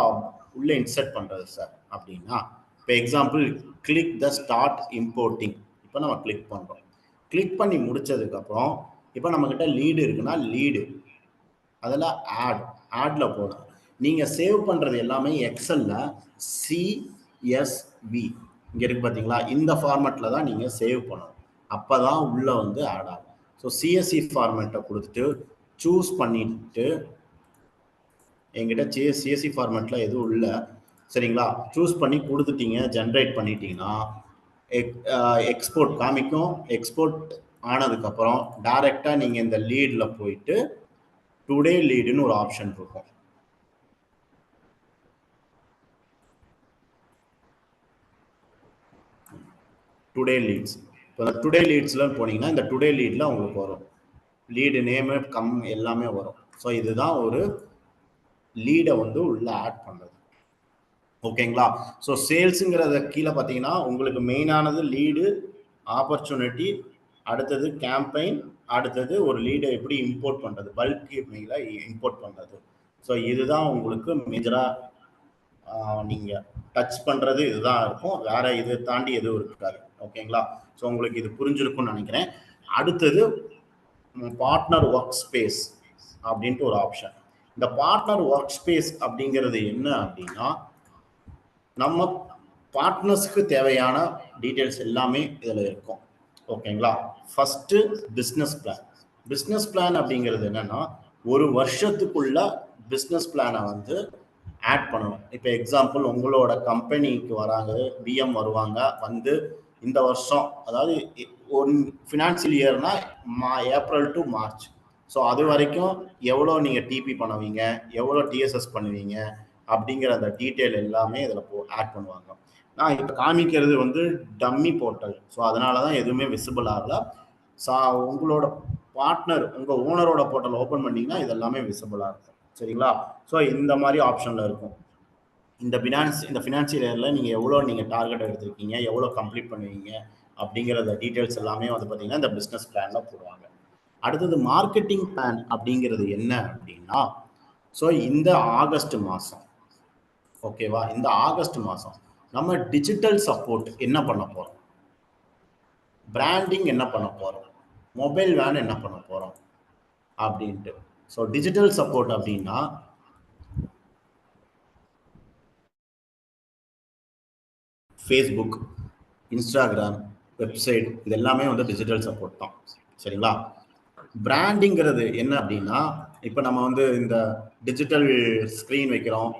உள்ளே இன்சர்ட் பண்ணுறது சார் அப்படின்னா, இப்போ எக்ஸாம்பிள் கிளிக் த ஸ்டார்ட் இம்போர்ட்டிங். இப்போ நம்ம கிளிக் பண்ணுறோம். கிளிக் பண்ணி முடித்ததுக்கப்புறம் இப்போ நம்மக்கிட்ட லீடு இருக்குன்னா லீடு அதில் ஆடில் போகணும். நீங்கள் சேவ் பண்ணுறது எல்லாமே எக்ஸலில் CSV இங்கே இருக்குது பார்த்தீங்களா, இந்த ஃபார்மேட்டில் தான் நீங்கள் சேவ் பண்ணணும். அப்போ தான் உள்ளே வந்து ஆட் ஆகும். ஸோ CSV ஃபார்மேட்டை கொடுத்துட்டு சூஸ் பண்ணிட்டு, என்கிட்ட CSV ஃபார்மேட்டில் எதுவும் இல்லை சரிங்களா, சூஸ் பண்ணி கொடுத்துட்டீங்க, ஜென்ரேட் பண்ணிட்டீங்கன்னா எக்ஸ்போர்ட் காமிக்கும். எக்ஸ்போர்ட் ஆனதுக்கப்புறம் டைரெக்டாக நீங்கள் இந்த லீடில் போயிட்டு டுடே லீடுன்னு ஒரு ஆப்ஷன் இருக்கும். Today leads. இப்போ இந்த டுடே லீட்ஸில் போனீங்கன்னா இந்த டுடே லீடில் உங்களுக்கு வரும் லீடு நேமு எல்லாமே வரும். ஸோ இதுதான் ஒரு லீடை வந்து உள்ள ஆட் பண்ணுறது. ஓகேங்களா? ஸோ சேல்ஸுங்கிறத கீழே பார்த்தீங்கன்னா உங்களுக்கு மெயினானது லீடு, ஆப்பர்ச்சுனிட்டி, அடுத்தது கேம்பெயின், அடுத்தது ஒரு லீடை எப்படி இம்போர்ட் பண்ணுறது, பல்க் மெயிலை இம்போர்ட் பண்ணுறது. ஸோ இதுதான் உங்களுக்கு மேஜராக நீங்கள் டச் பண்ணுறது இதுதான் இருக்கும், வேற இதை தாண்டி எதுவும் இருக்காது. ஓகேங்களா? ஸோ உங்களுக்கு இது புரிஞ்சிருக்கும்னு நினைக்கிறேன். அடுத்தது பார்ட்னர் ஒர்க் ஸ்பேஸ் அப்படின்ட்டு ஒரு ஆப்ஷன். இந்த பார்ட்னர் ஒர்க் ஸ்பேஸ் அப்படிங்கிறது என்ன அப்படின்னா, நம்ம பார்ட்னர்ஸ்க்கு தேவையான டீட்டெயில்ஸ் எல்லாமே இதில் இருக்கும். ஓகேங்களா? First business plan. Business plan அப்படிங்கிறது என்னன்னா ஒரு வருஷத்துக்குள்ள பிஸ்னஸ் பிளானை வந்து ஆட் பண்ணணும். இப்போ எக்ஸாம்பிள் உங்களோட கம்பெனிக்கு வராங்க, பிஎம் வருவாங்க, வந்து இந்த வருஷம் அதாவது ஒன் ஃபினான்சியல் இயர்னா ஏப்ரல் டு மார்ச், ஸோ அது வரைக்கும் எவ்வளோ நீங்கள் டிபி பண்ணுவீங்க, எவ்வளோ டிஎஸ்எஸ் பண்ணுவீங்க அப்படிங்கிற அந்த டீட்டெயில் எல்லாமே இதில் ஆட் பண்ணுவாங்க. நான் இப்போ காமிக்கிறது வந்து டம்மி போர்ட்டல், ஸோ அதனால தான் எதுவுமே விசிபிள் ஆகல. உங்களோட பார்ட்னர் உங்கள் ஓனரோட போர்ட்டல் ஓப்பன் பண்ணிங்கன்னா இது எல்லாமே விசிபிளாக இருக்கும். சரிங்களா? ஸோ இந்த மாதிரி ஆப்ஷனில் இருக்கும். இந்த ஃபினான்சியல் இயரில் நீங்கள் எவ்வளோ டார்கெட் எடுத்திருக்கீங்க, எவ்வளோ கம்ப்ளீட் பண்ணுவீங்க அப்படிங்கிறத டீட்டெயில்ஸ் எல்லாமே வந்து பார்த்தீங்கன்னா இந்த பிஸ்னஸ் பிளானில் போடுவாங்க. அடுத்தது மார்க்கெட்டிங் பிளான் அப்படிங்கிறது என்ன அப்படின்னா, ஸோ இந்த ஆகஸ்ட் மாதம், ஓகேவா, இந்த ஆகஸ்ட் மாதம் நம்ம டிஜிட்டல் சப்போர்ட் என்ன பண்ண போகிறோம், பிராண்டிங் என்ன பண்ண போகிறோம், மொபைல் வேன் என்ன பண்ண போகிறோம் அப்படின்ட்டு. ஸோ டிஜிட்டல் சப்போர்ட் அப்படின்னா ஃபேஸ்புக், இன்ஸ்டாகிராம், வெப்சைட், இது எல்லாமே வந்து டிஜிட்டல் சப்போர்ட் தான். சரிங்களா? பிராண்டிங்கிறது என்ன அப்படின்னா, இப்போ நம்ம வந்து இந்த டிஜிட்டல் ஸ்க்ரீன் வைக்கிறோம்,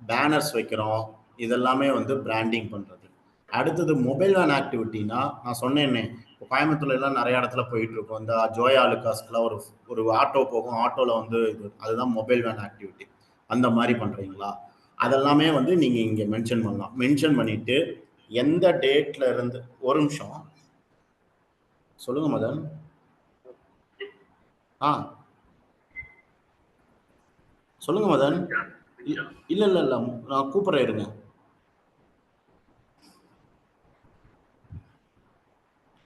பேனர்ஸ் வைக்கிறோம், இதெல்லாமே வந்து பிராண்டிங் பண்ணுறது. அடுத்தது மொபைல் வேன் ஆக்டிவிட்டினா, நான் சொன்னேன்னே இப்போ கோயம்புத்தூர்ல எல்லாம் நிறைய இடத்துல போயிட்டு இருக்கோம். இந்த ஜோயா லுக்காஸ்க்குலாம் ஒரு ஆட்டோ போகும், ஆட்டோவில் வந்து அதுதான் மொபைல் வேன் ஆக்டிவிட்டி. அந்த மாதிரி பண்ணுறீங்களா, அதெல்லாமே வந்து நீங்கள் இங்கே மென்ஷன் பண்ணலாம். மென்ஷன் பண்ணிட்டு எந்த டேட்ல இருந்து, ஒரு நிமிஷம் சொல்லுங்க மதன். சொல்லுங்க மதன். இல்ல இல்ல இல்ல நான் கூப்பிடுறேன், இருங்க.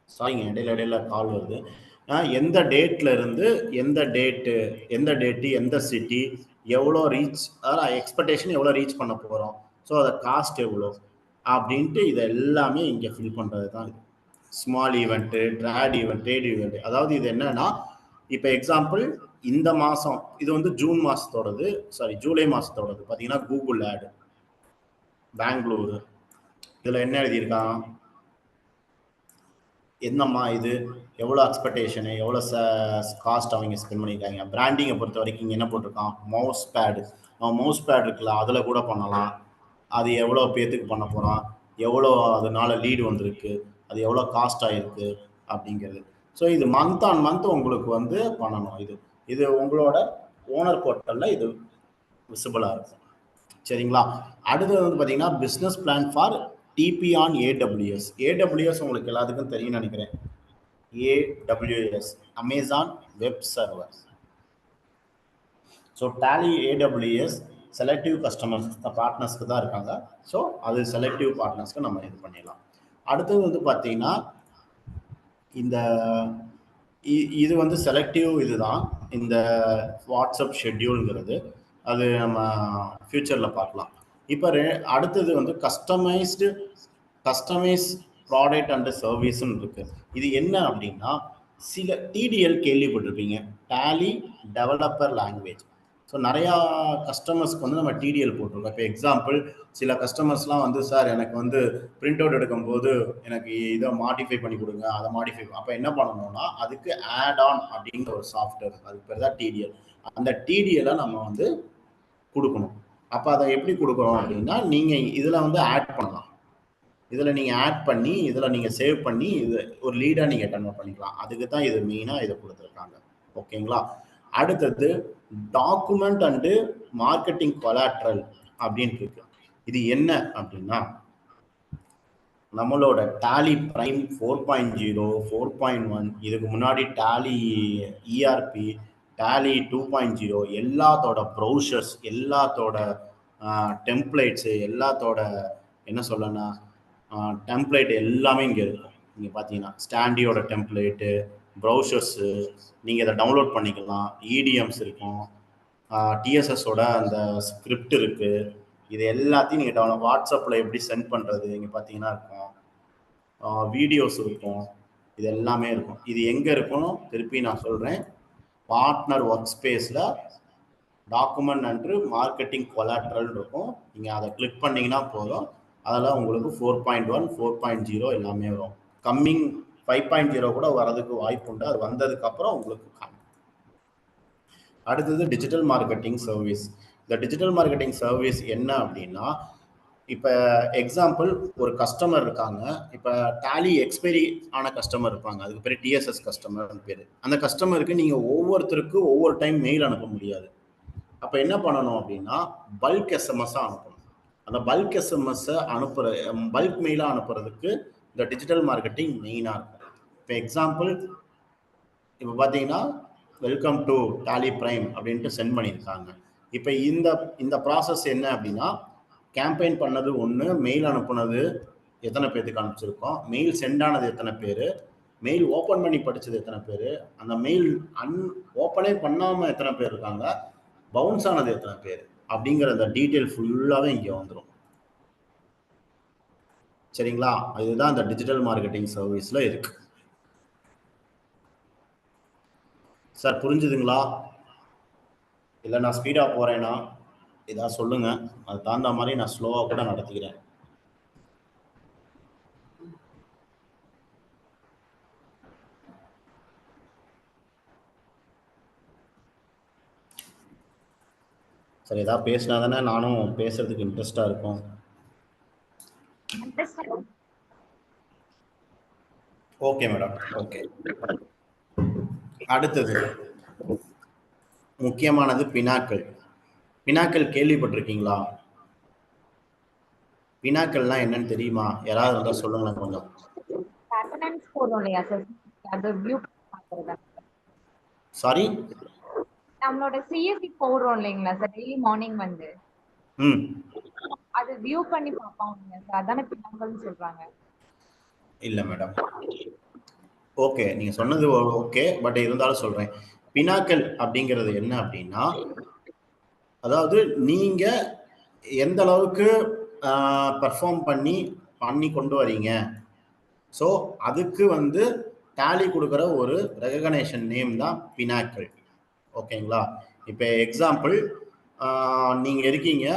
சாரிங்க, இடையில கால் வருது. எந்த டேட்ல இருந்து எந்த டேட்டு, எந்த சிட்டி, எவ்வளோ ரீச், அதாவது எக்ஸ்பெக்டேஷன் எவ்வளோ ரீச் பண்ண போகிறோம், ஸோ அதை காஸ்ட் எவ்வளோ அப்படின்ட்டு இதை எல்லாமே இங்கே ஃபில் பண்ணுறது தான் இது. Small event, trade event. அதாவது இது என்னன்னா, இப்போ எக்ஸாம்பிள் இந்த மாதம் இது வந்து ஜூலை மாதத்தோடது பார்த்தீங்கன்னா கூகுள் ஆடு பெங்களூரு, இதில் என்ன எழுதியிருக்கான், என்னம்மா இது, எவ்வளோ எக்ஸ்பெக்டேஷனு, எவ்வளோ காஸ்ட் அவங்க ஸ்பெண்ட் பண்ணியிருக்காங்க. பிராண்டிங்கை பொறுத்த வரைக்கும் இங்கே என்ன போட்டிருக்கான், மவுஸ் பேடு இருக்குல்ல, அதில் கூட பண்ணலாம். அது எவ்வளோ பேத்துக்கு பண்ண போகிறான், எவ்வளோ அதனால லீடு வந்திருக்கு, அது எவ்வளோ காஸ்ட் ஆகிருக்கு அப்படிங்கிறது. ஸோ இது மந்த் ஆன் மந்த் உங்களுக்கு வந்து பண்ணணும். இது உங்களோட ஓனர் போர்ட்டலில் இது விசிபிளாக இருக்கும். சரிங்களா? அடுத்தது வந்து பார்த்தீங்கன்னா business plan for DB on AWS உங்களுக்கு எல்லாத்துக்கும் தெரியும்னு நினைக்கிறேன். AWS Amazon web server. So Tally AWS selective customers பார்ட்னர்ஸ்க்கு தான் இருக்காங்க. ஸோ அது செலக்டிவ் பார்ட்னர்ஸ்க்கு நம்ம இது பண்ணிடலாம். அடுத்தது வந்து பார்த்தீங்கன்னா இது வந்து செலக்டிவ் இதுதான். இந்த வாட்ஸ்அப் ஷெட்யூல்ங்கிறது அது நம்ம ஃபியூச்சரில் பார்க்கலாம். இப்போ அடுத்தது வந்து கஸ்டமைஸ் ப்ராடக்ட் அண்ட் சர்வீஸ்ன்னு இருக்கு. இது என்ன அப்படின்னா, சில டிடிஎல் கேள்விப்பட்டிருப்பீங்க, டேலி டெவலப்பர் லாங்குவேஜ். ஸோ நிறையா கஸ்டமர்ஸ்க்கு வந்து நம்ம டிடிஎல் போட்டிருக்கோம். இப்போ எக்ஸாம்பிள் சில கஸ்டமர்ஸ்லாம் வந்து, சார் எனக்கு வந்து பிரிண்ட் அவுட் எடுக்கும்போது எனக்கு இதை மாடிஃபை பண்ணி கொடுங்க, அதை அப்போ என்ன பண்ணணும்னா அதுக்கு ஆட் ஆன் அப்படிங்கிற ஒரு சாஃப்ட்வேர், அதுக்கு பேர் தான் டிடிஎல். அந்த டிடிஎலை நம்ம வந்து கொடுக்கணும். அப்போ அதை எப்படி கொடுக்குறோம் அப்படின்னா, நீங்கள் இதில் வந்து ஆட் பண்ணலாம். இதில் நீங்கள் ஆட் பண்ணி இதில் நீங்கள் சேவ் பண்ணி இது ஒரு லீடாக நீங்கள் கன்வெர்ட் பண்ணிக்கலாம். அதுக்கு தான் இது மெயினாக இதை கொடுத்துருக்காங்க. ஓகேங்களா? அடுத்தது டாக்குமெண்ட் அண்டு மார்க்கெட்டிங் கொலாட்ரல் அப்படின்னு இருக்கு. இது என்ன அப்படின்னா, நம்மளோட டேலி பிரைம் 4.0, 4.1, இதுக்கு முன்னாடி டேலி இஆர்பி, டேலி 2.0 எல்லாத்தோட ப்ரௌசர்ஸ், எல்லாத்தோட டெம்ப்ளேட்ஸு, எல்லாத்தோட என்ன சொல்லனா டெம்ப்ளேட் எல்லாமே இங்கே இருக்கும். நீங்கள் பார்த்தீங்கன்னா ஸ்டாண்டியோட டெம்ப்ளேட்டு, ப்ரௌசர்ஸு, நீங்கள் இதை டவுன்லோட் பண்ணிக்கலாம். இடிஎம்ஸ் இருக்கும், டிஎஸ்எஸோட அந்த ஸ்கிரிப்ட் இருக்குது. இது எல்லாத்தையும் நீங்கள் வாட்ஸ்அப்பில் எப்படி சென்ட் பண்ணுறது இங்கே பார்த்தீங்கன்னா இருக்கும். வீடியோஸ் இருக்கும், இது எல்லாமே இருக்கும். இது எங்கே இருக்கணும் திருப்பி நான் சொல்கிறேன், பார்ட்னர் ஒர்க் ஸ்பேஸில் டாக்குமெண்ட் அண்ட் மார்க்கெட்டிங் கொலாட்ரல் இருக்கும். நீங்கள் அதை கிளிக் பண்ணிங்கன்னா போதும், அதில் உங்களுக்கு 4.1, 4.0 எல்லாமே வரும். கம்மிங் 5.0 கூட வரதுக்கு வாய்ப்பு உண்டு. அது வந்ததுக்கப்புறம் உங்களுக்கு அடுத்தது டிஜிட்டல் மார்க்கெட்டிங் சர்வீஸ். இந்த டிஜிட்டல் மார்க்கெட்டிங் சர்வீஸ் என்ன அப்படின்னா, இப்போ எக்ஸாம்பிள் ஒரு கஸ்டமர் இருக்காங்க. இப்போ டேலி எக்ஸ்பைரி ஆன கஸ்டமர் இருப்பாங்க, அதுக்கு பேர் டிஎஸ்எஸ் கஸ்டமர்னு பேர். அந்த கஸ்டமருக்கு நீங்கள் ஒவ்வொருத்தருக்கும் ஒவ்வொரு டைம் மெயில் அனுப்ப முடியாது. அப்போ என்ன பண்ணணும் அப்படின்னா பல்க் எஸ்எம்எஸ்ஸாக அனுப்பணும். அந்த பல்க் எஸ்எம்எஸ்ஸை பல்க் மெயிலாக அனுப்புறதுக்கு இந்த டிஜிட்டல் மார்க்கெட்டிங் மெயினாக இருக்கும். இப்போ எக்ஸாம்பிள் இப்போ பார்த்தீங்கன்னா வெல்கம் டு டாலி பிரைம் அப்படின்ட்டு சென்ட் பண்ணியிருக்காங்க. இப்போ இந்த ப்ராசஸ் என்ன அப்படின்னா, கேம்பெயின் பண்ணது ஒன்று, மெயில் அனுப்புனது எத்தனை பேருக்கு அனுப்பிச்சிருக்கோம், மெயில் சென்ட் ஆனது எத்தனை பேர், மெயில் ஓப்பன் பண்ணி படித்தது எத்தனை பேர், அந்த மெயில் ஓப்பனே பண்ணாமல் எத்தனை பேர் இருக்காங்க, பவுன்ஸ் ஆனது எத்தனை பேர் அப்படிங்கிற அந்த டீட்டெயில் ஃபுல்லாகவே இங்கே வந்துடும். சரிங்களா? இதுதான் இந்த டிஜிட்டல் மார்க்கெட்டிங் சர்வீஸில் இருக்கு. சார் புரிஞ்சுதுங்களா? இல்லை நான் ஸ்பீடாக போகிறேன்னா ஏதாவது சொல்லுங்கள், அது தகுந்த மாதிரி நான் ஸ்லோவாக கூட நடத்திக்கிறேன். சரி, ஏதாவது பேசினா தானே நானும் பேசுறதுக்கு இன்ட்ரெஸ்டாக இருக்கும். Okay madam, okay. அடுத்தது முக்கியமானது பினாக்கள். பினாக்கள் கேள்விப்பட்டிருக்கீங்களா? பினாக்கள்லாம் என்னன்னு தெரியுமா? யாராவது இருந்தால் சொல்லுங்களேன் கொஞ்சம். சாரி, நம்மளோட சிஎஸ்சி போடுறோம் இல்லைங்களா சார், டெய்லி மார்னிங் வந்து அது வியூ பண்ணி பார்ப்போம் சார், அதானே பினாக்கள்னு சொல்றாங்க. இல்லை மேடம், ஓகே நீங்கள் சொன்னது ஓகே, பட் இருந்தாலும் சொல்கிறேன். பினாக்கல் அப்படிங்கிறது என்ன அப்படின்னா, அதாவது நீங்கள் எந்த அளவுக்கு பெர்ஃபார்ம் பண்ணி கொண்டு வரீங்க, ஸோ அதுக்கு வந்து டேலி கொடுக்குற ஒரு ரெகக்னேஷன் நேம் தான் பினாக்கல். ஓகேங்களா? இப்போ எக்ஸாம்பிள் நீங்கள் இருக்கீங்க,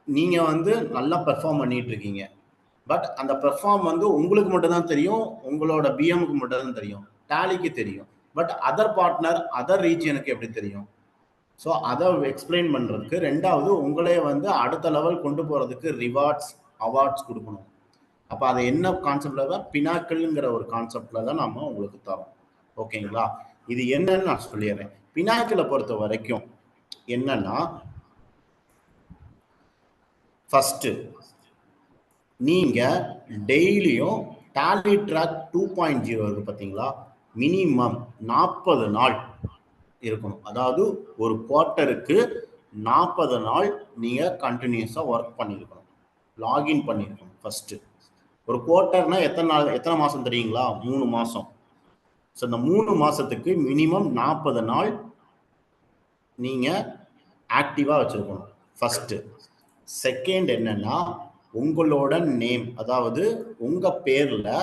நீங்கள் வந்து நல்லா பெர்ஃபார்ம் பண்ணிட்டு இருக்கீங்க, பட் அந்த பெர்ஃபார்ம் வந்து உங்களுக்கு மட்டும்தான் தெரியும், உங்களோட பிஎம்க்கு மட்டும்தான் தெரியும், டேலிக்கு தெரியும், பட் அதர் பார்ட்னர் அதர் ரீஜியனுக்கு எப்படி தெரியும்? ஸோ அதை எக்ஸ்பிளைன் பண்ணுறதுக்கு ரெண்டாவது உங்களே வந்து அடுத்த லெவல் கொண்டு போகிறதுக்கு ரிவார்ட்ஸ் அவார்ட்ஸ் கொடுக்கணும். அப்போ அதை என்ன கான்செப்டில் தான் பினாக்கல்ங்கிற ஒரு கான்செப்டில் தான் நம்ம உங்களுக்கு தரோம். ஓகேங்களா? இது என்னன்னு நான் சொல்லிடுறேன். பினாக்கலை பொறுத்த வரைக்கும் என்னன்னா, ஃபஸ்ட்டு நீங்கள் டெய்லியும் டாலி ட்ராக் 2.0 இருக்கு பார்த்தீங்களா, மினிமம் 40 நாள் இருக்கணும். அதாவது ஒரு குவார்ட்டருக்கு 40 நாள் நீங்கள் கண்டினியூஸாக ஒர்க் பண்ணியிருக்கணும், லாகின் பண்ணியிருக்கணும். ஃபஸ்ட்டு ஒரு குவார்ட்டர்னா எத்தனை மாதம் தெரியுங்களா? 3 மாதம். ஸோ இந்த 3 மாதத்துக்கு மினிமம் 40 நாள் நீங்கள் ஆக்டிவாக வச்சுருக்கணும் ஃபஸ்ட்டு. செகண்ட் என்னன்னா, உங்களோட நேம், அதாவது உங்கள் பேரில்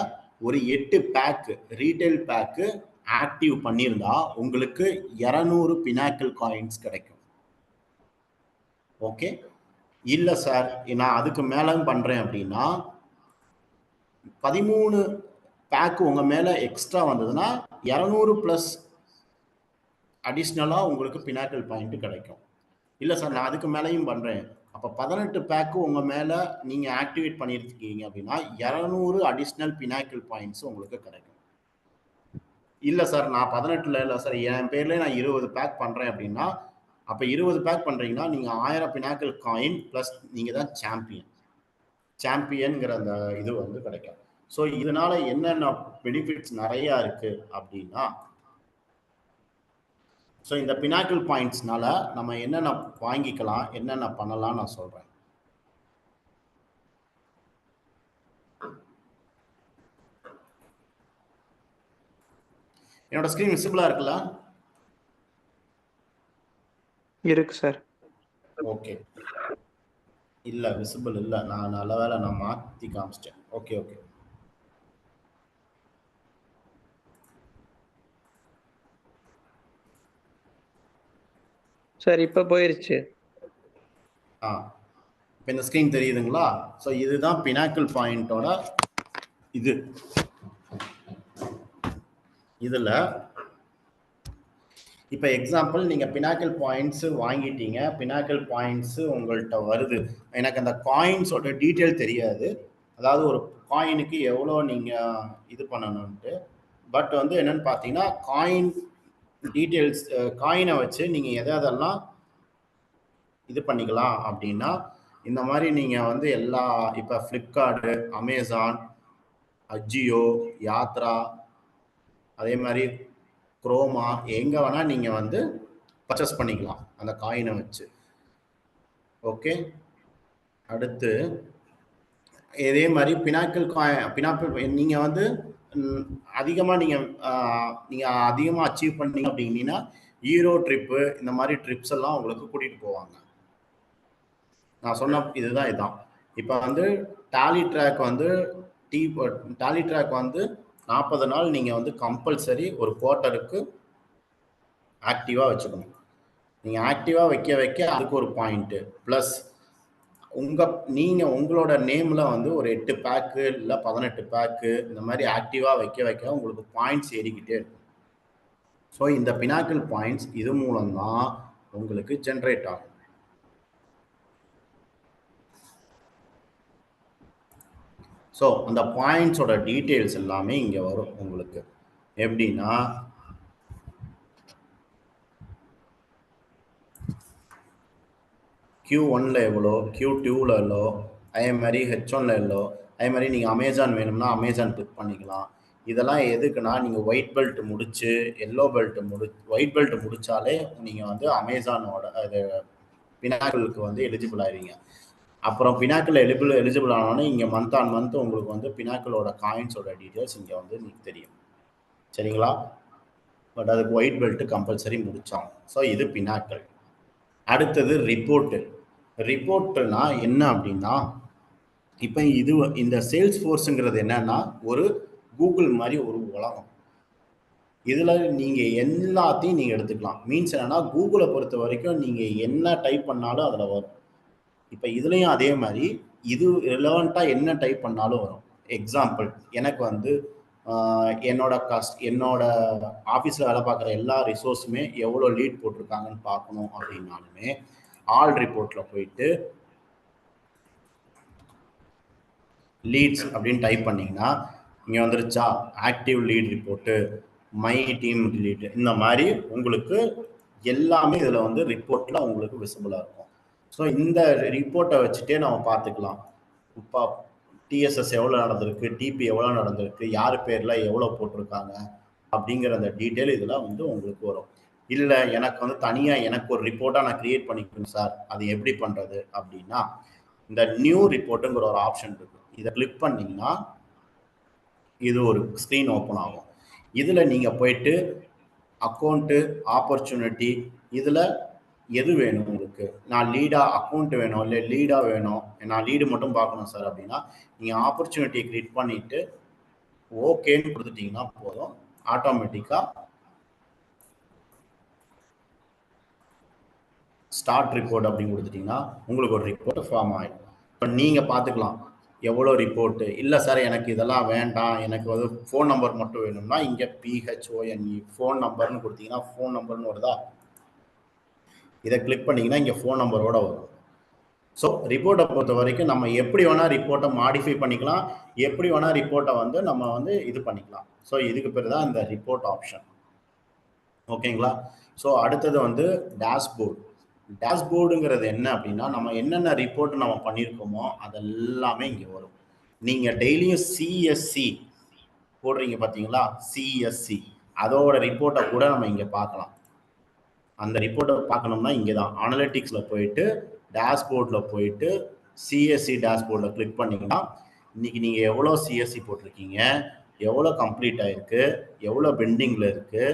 ஒரு 8 பேக்கு ரீட்டைல் பேக்கு ஆக்டிவ் பண்ணியிருந்தா உங்களுக்கு 200 பினாக்கல் காயின்ஸ் கிடைக்கும். ஓகே? இல்லை சார் நான் அதுக்கு மேலே பண்ணுறேன் அப்படின்னா 13 பேக்கு உங்கள் மேலே எக்ஸ்ட்ரா வந்ததுன்னா 200 ப்ளஸ் அடிஷ்னலாக உங்களுக்கு பினாக்கல் பாயிண்ட் கிடைக்கும். இல்லை சார் நான் அதுக்கு மேலேயும் பண்ணுறேன், அப்போ 18 பேக்கு உங்கள் மேலே நீங்கள் ஆக்டிவேட் பண்ணியிருக்கீங்க அப்படின்னா 200 அடிஷ்னல் பினாக்கல் பாயிண்ட்ஸ் உங்களுக்கு கிடைக்கும். இல்லை சார் நான் 18 இல்லை சார் என் பேர்லேயே நான் 20 பேக் பண்ணுறேன் அப்படின்னா, அப்போ 20 பேக் பண்ணுறீங்கன்னா நீங்கள் 1000 பினாக்கல் காயின் ப்ளஸ் நீங்கள் தான் சாம்பியன்கிற அந்த இது வந்து கிடைக்கும். ஸோ இதனால என்னென்ன பெனிஃபிட்ஸ் நிறையா இருக்குது அப்படின்னா, ஸோ இந்த பினாக்கல் பாயிண்ட்ஸ்னால நம்ம என்னென்ன வாங்கிக்கலாம், என்னென்ன பண்ணலாம் நான் சொல்கிறேன். என்னோட ஸ்க்ரீன் விசிபிளா இருக்குல்ல? இருக்கு சார். ஓகே, இல்லை விசிபிள் இல்லை, நான் நல்ல வேலை நான் மாற்றி காமிச்சிட்டேன். ஓகே ஓகே, சார் இப்போ போயிருச்சு. இப்போ இந்த ஸ்க்ரீன் தெரியுதுங்களா? ஸோ இதுதான் பினாக்கல் பாயிண்டோட இது. இதில் இப்போ எக்ஸாம்பிள் நீங்கள் பினாக்கிள் பாயிண்ட்ஸு வாங்கிட்டீங்க, பினாக்கிள் பாயிண்ட்ஸு உங்கள்கிட்ட வருது. எனக்கு அந்த காயின்ஸோட டீட்டெயில் தெரியாது, அதாவது ஒரு காயினுக்கு எவ்வளோ நீங்கள் இது பண்ணணுன்ட்டு. பட் வந்து என்னென்னு பார்த்தீங்கன்னா காயின் டீட்டெயில்ஸ், காயினை வச்சு நீங்கள் எதெல்லாம் இது பண்ணிக்கலாம் அப்படின்னா, இந்த மாதிரி நீங்கள் வந்து எல்லா இப்போ ஃப்ளிப்கார்ட்டு, அமேசான், அஜியோ, யாத்ரா, அதே மாதிரி குரோமா, எங்கே வேணால் நீங்கள் வந்து பர்ச்சேஸ் பண்ணிக்கலாம் அந்த காயினை வச்சு. ஓகே, அடுத்து இதே மாதிரி பினாக்கிள் நீங்கள் வந்து அதிகமாக நீங்கள் அதிகமாக அச்சீவ் பண்ணீங்க அப்படின்னா ஈரோ ட்ரிப்பு, இந்த மாதிரி ட்ரிப்ஸ் எல்லாம் உங்களுக்கு கூட்டிகிட்டு போவாங்க. நான் சொன்ன இதுதான். இப்போ வந்து டாலி ட்ராக் வந்து டாலி ட்ராக் வந்து 40 நாள் நீங்கள் வந்து கம்பல்சரி ஒரு குவார்ட்டருக்கு ஆக்டிவாக வச்சுக்கணும். நீங்கள் ஆக்டிவாக வைக்க அதுக்கு ஒரு பாயிண்ட்டு ப்ளஸ் நீங்கள் உங்களோட நேமில் வந்து ஒரு 8 பேக்கு இல்லை 18 பேக்கு இந்த மாதிரி ஆக்டிவாக வைக்க உங்களுக்கு பாயிண்ட்ஸ் ஏறிக்கிட்டே இருக்கும். ஸோ இந்த பினாக்கிள் பாயிண்ட்ஸ் இது மூலம்தான் உங்களுக்கு ஜென்ரேட் ஆகும். ஸோ அந்த பாயிண்ட்ஸோட டீட்டெயில்ஸ் எல்லாமே இங்கே வரும் உங்களுக்கு. எப்படின்னா Q1ல எவ்வளோ, Q2ல எவ்வளோ, அதே மாதிரி H1ல எவ்வளோ, அதே மாதிரி நீங்கள் அமேசான் வேணும்னா அமேசான் கிளிக் பண்ணிக்கலாம். இதெல்லாம் எதுக்குன்னா நீங்கள் ஒயிட் பெல்ட் முடிச்சு எல்லோ பெல்ட் ஒயிட் பெல்ட் முடிச்சாலே நீங்கள் வந்து அமேசானோட அது பினாக்கிளுக்கு வந்து எலிஜிபிள் ஆயிருவீங்க. அப்புறம் பினாக்கிள் எலிஜிபிள் ஆனோடனே இங்கே மந்த் ஆன் மந்த் உங்களுக்கு வந்து பினாக்கிளோட காயின்ஸோட டீட்டெயில்ஸ் இங்கே வந்து உங்களுக்கு தெரியும். சரிங்களா? பட் அதுக்கு ஒயிட் பெல்ட் கம்பல்சரி முடித்தோம். ஸோ இது பினாக்கிள். அடுத்தது ரிப்போர்ட்டுனா என்ன அப்படின்னா, இப்போ இந்த சேல்ஸ் ஃபோர்ஸுங்கிறது என்னன்னா ஒரு கூகுள் மாதிரி ஒரு உலகம். இதில் நீங்கள் எல்லாத்தையும் நீங்கள் எடுத்துக்கலாம். மீன்ஸ் என்னன்னா கூகுளை பொறுத்த வரைக்கும் நீங்கள் என்ன டைப் பண்ணாலும் அதில் வரும். இப்போ இதுலேயும் அதே மாதிரி இது ரிலவெண்ட்டாக என்ன டைப் பண்ணாலும் வரும். எக்ஸாம்பிள், எனக்கு வந்து என்னோட ஆஃபீஸில் வேலை பார்க்குற எல்லா ரிசோர்ஸுமே எவ்வளோ லீட் போட்டிருக்காங்கன்னு பார்க்கணும் அப்படின்னாலுமே ஆல் ரிப்போர்ட்டில் போயிட்டு லீட்ஸ் அப்படின்னு டைப் பண்ணிங்கன்னா இங்கே வந்துருச்சா active lead report, my team lead, இந்த மாதிரி உங்களுக்கு எல்லாமே இதில் வந்து ரிப்போர்ட்டில் உங்களுக்கு விசிபிளாக இருக்கும். ஸோ இந்த ரிப்போர்ட்டை வச்சுட்டே நம்ம பார்த்துக்கலாம். இப்போ டிஎஸ்எஸ் எவ்வளோ நடந்திருக்கு, டிபி எவ்வளோ நடந்திருக்கு, யார் பேரில் எவ்வளோ போட்டிருக்காங்க அப்படிங்கிற அந்த டீட்டெயில் இதில் வந்து உங்களுக்கு வரும். இல்லை எனக்கு வந்து தனியாக எனக்கு ஒரு ரிப்போர்ட்டாக நான் க்ரியேட் பண்ணிக்கணும் சார், அது எப்படி பண்ணுறது அப்படின்னா இந்த நியூ ரிப்போர்ட்டுங்கிற ஒரு ஆப்ஷன் இருக்குது. இதை கிளிக் பண்ணிங்கன்னா இது ஒரு ஸ்க்ரீன் ஓப்பன் ஆகும். இதில் நீங்கள் போயிட்டு அக்கௌண்ட்டு, ஆப்பர்ச்சுனிட்டி, இதில் எது வேணும் உங்களுக்கு, நான் லீடாக அக்கௌண்ட் வேணும் இல்லை லீடாக வேணும், நான் லீடு மட்டும் பார்க்கணும் சார் அப்படின்னா நீங்கள் ஆப்பர்ச்சுனிட்டியை கிளிக் பண்ணிவிட்டு ஓகேன்னு கொடுத்துட்டிங்கன்னா போதும். ஆட்டோமேட்டிக்காக ஸ்டார்ட் ரிப்போர்ட் அப்படின்னு கொடுத்துட்டிங்கன்னா உங்களுக்கு ஒரு ரிப்போர்ட் ஃபார்ம் ஆகிடும். இப்போ நீங்கள் பார்த்துக்கலாம் எவ்வளோ ரிப்போர்ட்டு. இல்லை சார் எனக்கு இதெல்லாம் வேண்டாம், எனக்கு வந்து ஃபோன் நம்பர் மட்டும் வேணும்னா இங்கே PHONE ஃபோன் நம்பர்னு கொடுத்தீங்கன்னா ஃபோன் நம்பர்னு வருதா, இதை கிளிக் பண்ணிங்கன்னா இங்கே ஃபோன் நம்பரோட வரும். ஸோ ரிப்போர்ட்டை பொறுத்த வரைக்கும் நம்ம எப்படி வேணால் ரிப்போர்ட்டை மாடிஃபை பண்ணிக்கலாம், எப்படி வேணால் ரிப்போர்ட்டை வந்து நம்ம வந்து இது பண்ணிக்கலாம். ஸோ இதுக்கு பேர் தான் இந்த ரிப்போர்ட் ஆப்ஷன். ஓகேங்களா? ஸோ அடுத்தது வந்து டேஷ்போர்டுங்கிறது என்ன அப்படின்னா நம்ம என்னென்ன ரிப்போர்ட் நம்ம பண்ணியிருக்கோமோ அதெல்லாமே இங்கே வரும். நீங்கள் டெய்லியும் CSC போடுறீங்க பார்த்தீங்களா, CSC அதோட ரிப்போர்ட்டை கூட நம்ம இங்கே பார்க்கலாம். அந்த ரிப்போர்ட்டை பார்க்கணும்னா இங்கே தான் அனலிட்டிக்ஸில் போயிட்டு டேஷ்போர்டில் போயிட்டு CSC டேஷ்போர்டில் கிளிக் பண்ணிங்கன்னா இன்றைக்கி நீங்கள் எவ்வளோ CSC போட்டிருக்கீங்க, எவ்வளோ கம்ப்ளீட் ஆகிருக்கு, எவ்வளோ பெண்டிங்கில் இருக்குது,